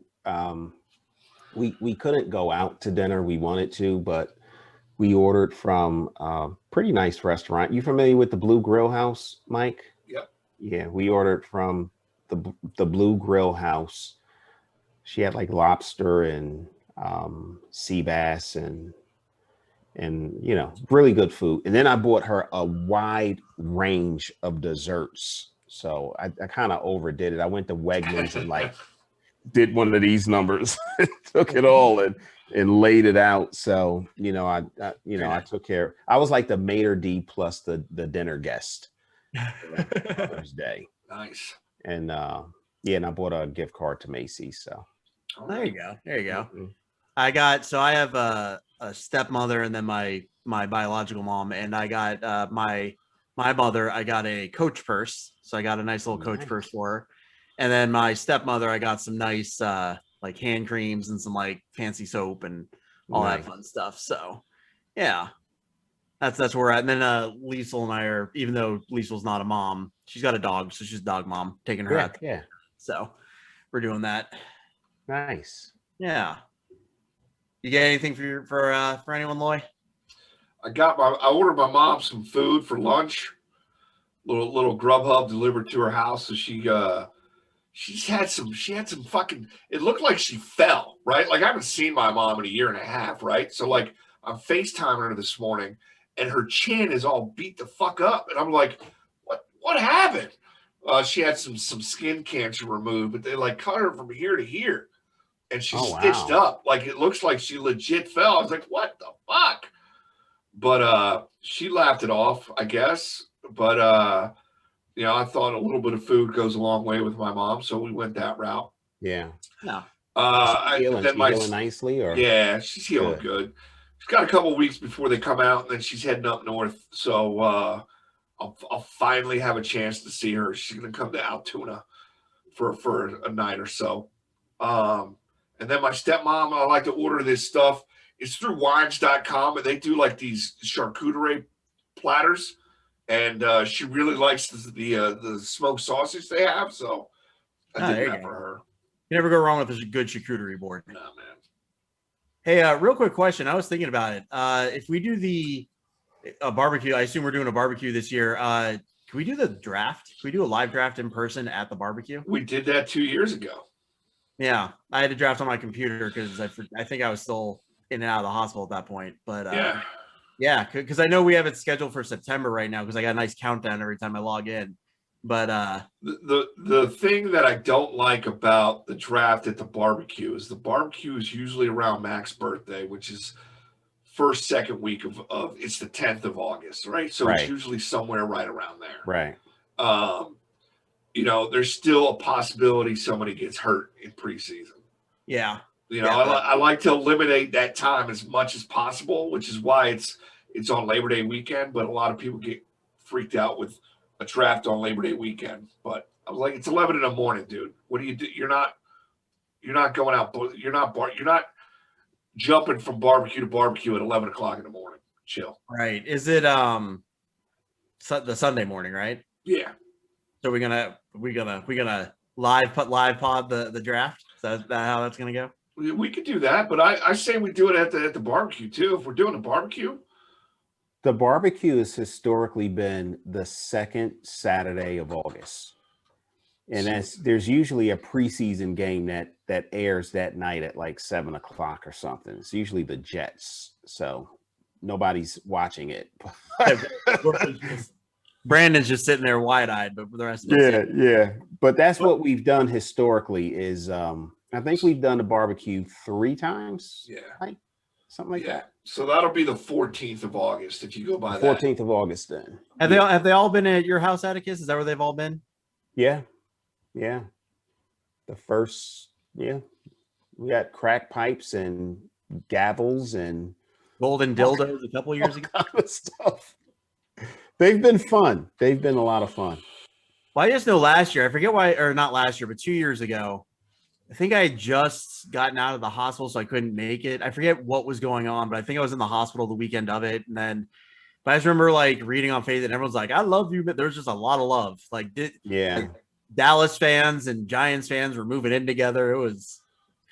we couldn't go out to dinner. We wanted to, but we ordered from a pretty nice restaurant. You familiar with the Blue Grill House, Mike? Yep. Yeah, we ordered from the Blue Grill House. She had lobster and sea bass and really good food. And then I bought her a wide range of desserts. So I kind of overdid it. I went to Wegmans and did one of these numbers, took it all and laid it out. So, I took care. I was like the maitre d' plus the dinner guest Thursday. Nice. And and I bought a gift card to Macy's. So there you go. Mm-hmm. I have a stepmother and then my biological mom, and I got my mother, I got a Coach purse. So I got a nice little Coach purse for her. And then my stepmother, I got some nice hand creams and some fancy soap and all that fun stuff. So yeah, that's where we're at. And then Liesel and I are, even though Liesel's not a mom, she's got a dog, so she's a dog mom, taking her out. Yeah. So we're doing that. Nice. Yeah. You get anything for anyone, Loy? I ordered my mom some food for lunch. Little Grubhub delivered to her house. So she had some fucking, it looked like she fell, right? I haven't seen my mom in a year and a half, right? So I'm FaceTiming her this morning and her chin is all beat the fuck up. And I'm like, what happened? She had some skin cancer removed, but they cut her from here to here. And she's stitched up. It looks like she legit fell. I was like, what the fuck? But she laughed it off, I guess. But I thought a little bit of food goes a long way with my mom, so we went that route. Yeah. No. She's healing nicely, or yeah, she's healing good. She's got a couple of weeks before they come out, and then she's heading up north. So I'll finally have a chance to see her. She's gonna come to Altoona for a night or so. And then my stepmom, I like to order this stuff. It's through wines.com, and they do like these charcuterie platters. And she really likes the smoked sausage they have. So I did that for her. You never go wrong with a good charcuterie board. No, man. Hey, real quick question. I was thinking about it. If we do a barbecue, I assume we're doing a barbecue this year. Can we do the draft? Can we do a live draft in person at the barbecue? We did that 2 years ago. Yeah, I had to draft on my computer because I think I was still in and out of the hospital at that point. But yeah, because I know we have it scheduled for September right now because I got a nice countdown every time I log in. But the thing that I don't like about the draft at the barbecue is the barbecue is usually around Mac's birthday, which is second week of it's the 10th of August, right? So it's usually somewhere right around there. Right. There's still a possibility somebody gets hurt in preseason. Yeah. I like to eliminate that time as much as possible, which is why it's on Labor Day weekend. But a lot of people get freaked out with a draft on Labor Day weekend. But I was like, it's 11 in the morning, dude. What do you do? You're not going out. You're not jumping from barbecue to barbecue at 11 o'clock in the morning. Chill. Right. Is it the Sunday morning, right? Yeah. So we're gonna live pod the draft. Is that how that's gonna go? We could do that, but I say we do it at the barbecue too. If we're doing a barbecue, the barbecue has historically been the second Saturday of August, and there's usually a preseason game that airs that night at like 7 o'clock or something. It's usually the Jets, so nobody's watching it. Brandon's just sitting there wide-eyed, but for the rest of us, yeah. But that's what we've done historically. Is I think we've done the barbecue 3 times. Yeah, right? Something like that. So that'll be the 14th of August if you go by 14th of August. Then have they all been at your house, Atticus? Is that where they've all been? Yeah. The first, we got crack pipes and gavels and golden dildos a couple years ago. Kind of stuff. They've been fun. They've been a lot of fun. Well, I just know last year, I forget why, or not last year, but 2 years ago, I think I had just gotten out of the hospital, so I couldn't make it. I forget what was going on, but I think I was in the hospital the weekend of it. And then, but I just remember like reading on Facebook, and everyone's like, I love you, but there's just a lot of love. Like, Dallas fans and Giants fans were moving in together. It was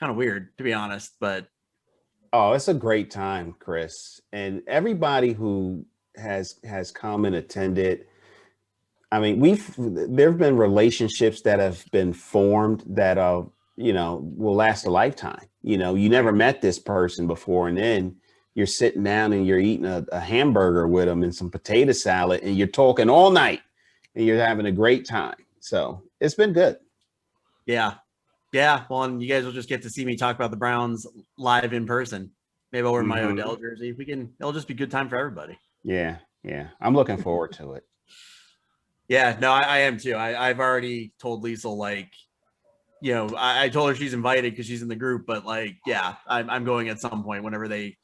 kind of weird, to be honest, but. Oh, it's a great time, Chris. And everybody who has come and attended. I mean, there have been relationships that have been formed that will last a lifetime. You never met this person before, and then you're sitting down and you're eating a hamburger with them and some potato salad, and you're talking all night, and you're having a great time. So it's been good. Yeah. Well, and you guys will just get to see me talk about the Browns live in person. Maybe I'll wear my Odell jersey. It'll just be a good time for everybody. Yeah. I'm looking forward to it. Yeah, no, I am too. I've already told Liesel, I told her she's invited because she's in the group, but I'm going at some point whenever they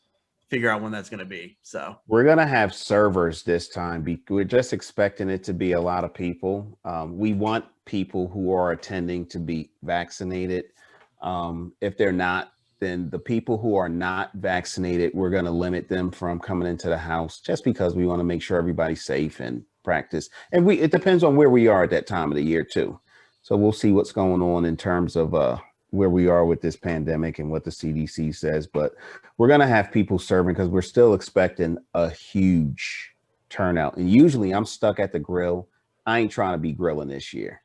figure out when that's going to be. So we're going to have servers this time. We're just expecting it to be a lot of people. We want people who are attending to be vaccinated. If they're not, then the people who are not vaccinated, we're going to limit them from coming into the house just because we want to make sure everybody's safe and practice. And it depends on where we are at that time of the year too. So we'll see what's going on in terms of where we are with this pandemic and what the CDC says. But we're going to have people serving because we're still expecting a huge turnout. And usually I'm stuck at the grill. I ain't trying to be grilling this year.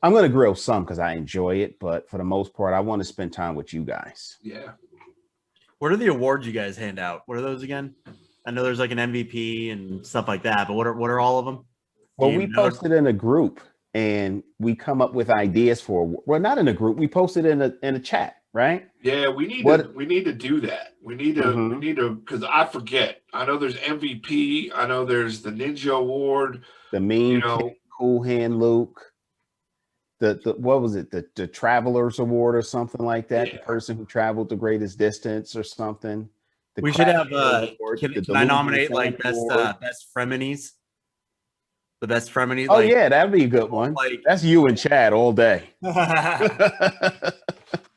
I'm going to grill some because I enjoy it. But for the most part, I want to spend time with you guys. Yeah. What are the awards you guys hand out? What are those again? I know there's like an MVP and stuff like that, but what are all of them? Well, we posted in a group and we come up with ideas for, well, not in a group. We posted in a chat right? Yeah, we need to do that. We need to because I forget. I know there's MVP. I know there's the Ninja Award. The Mean Kid, Cool Hand Luke. The what was it? The Travelers Award or something like that. Yeah. The person who traveled the greatest distance or something. We should have. Can I nominate like best frenemies? The best frenemy. Oh yeah, that'd be a good one. Like, that's you and Chad all day.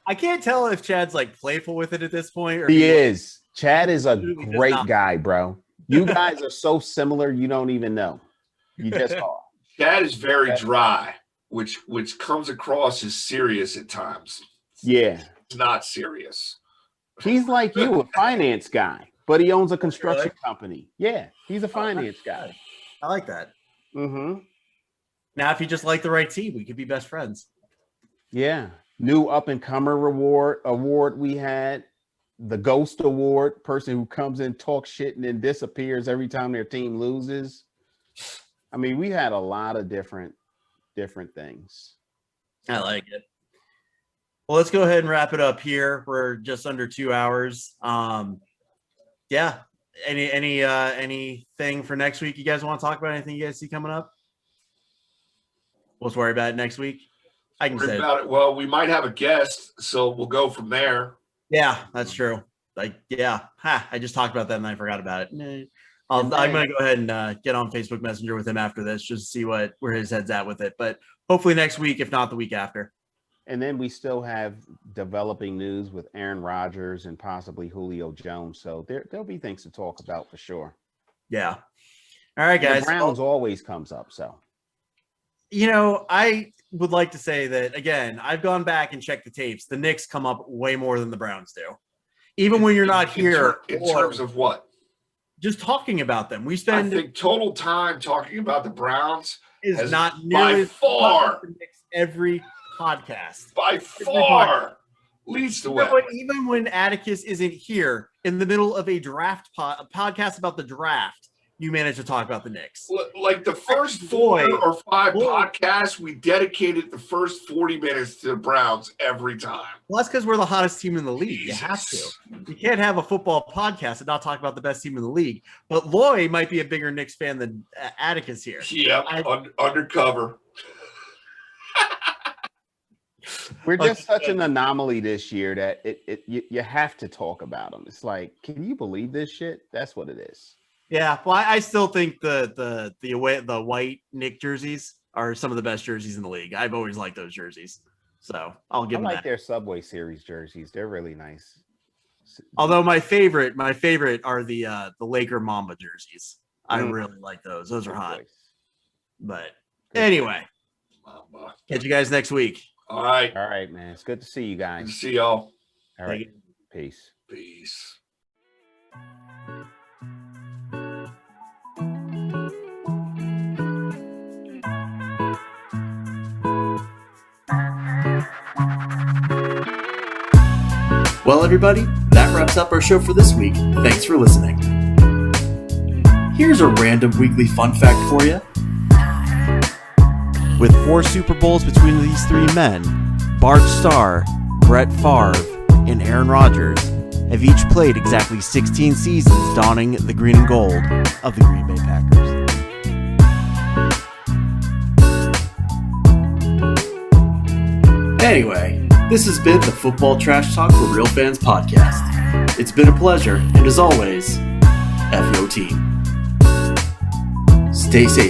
I can't tell if Chad's like playful with it at this point. Or he is. Chad is a great guy, bro. You guys are so similar, you don't even know. You just are. Chad is very dry, which comes across as serious at times. Yeah. It's not serious. He's like you, a finance guy, but he owns a construction company. Yeah, he's a finance guy. I like that. Mm-hmm. Now, if you just like the right team, we could be best friends. Yeah. New up-and-comer award we had. The Ghost Award, person who comes in, talks shit, and then disappears every time their team loses. I mean, we had a lot of different things. I like it. Well, let's go ahead and wrap it up here. We're just under 2 hours. Yeah. Anything for next week you guys want to talk about? Anything you guys see coming up? We'll worry about it next week. I can say about it. Well, we might have a guest, so we'll go from there. Yeah, that's true. Like, yeah. I just talked about that and I forgot about it. I'm going to go ahead and get on Facebook Messenger with him after this just to see where his head's at with it. But hopefully next week, if not the week after. And then we still have developing news with Aaron Rodgers and possibly Julio Jones. So there'll be things to talk about for sure. Yeah. All right, guys. The Browns always comes up. So, I would like to say that, again, I've gone back and checked the tapes. The Knicks come up way more than the Browns do. Even when you're not here. In terms of what? Just talking about them. I think total time talking about the Browns is not nearly by far the Knicks every podcast. By far leads the way. But even when Atticus isn't here in the middle of a draft podcast about the draft, you manage to talk about the Knicks. Like the first 4 or 5 podcasts, we dedicated the first 40 minutes to the Browns every time. Well, that's because we're the hottest team in the league. Jesus. You have to. You can't have a football podcast and not talk about the best team in the league. But Loy might be a bigger Knicks fan than Atticus here. Yep, undercover. We're just such an anomaly this year that you have to talk about them. It's like, can you believe this shit? That's what it is. Yeah, well, I still think the white Knick jerseys are some of the best jerseys in the league. I've always liked those jerseys, so I'll give them that. I like their Subway Series jerseys; they're really nice. Although my favorite are the Laker Mamba jerseys. I really like those. Those are hot. But anyway, catch you guys next week. All right, man. It's good to see you guys. Good to see y'all. All right, peace. Well, everybody, that wraps up our show for this week. Thanks for listening. Here's a random weekly fun fact for you. With 4 Super Bowls between these 3 men, Bart Starr, Brett Favre, and Aaron Rodgers have each played exactly 16 seasons donning the green and gold of the Green Bay Packers. Anyway, this has been the Football Trash Talk for Real Fans podcast. It's been a pleasure, and as always, F your team. Stay safe.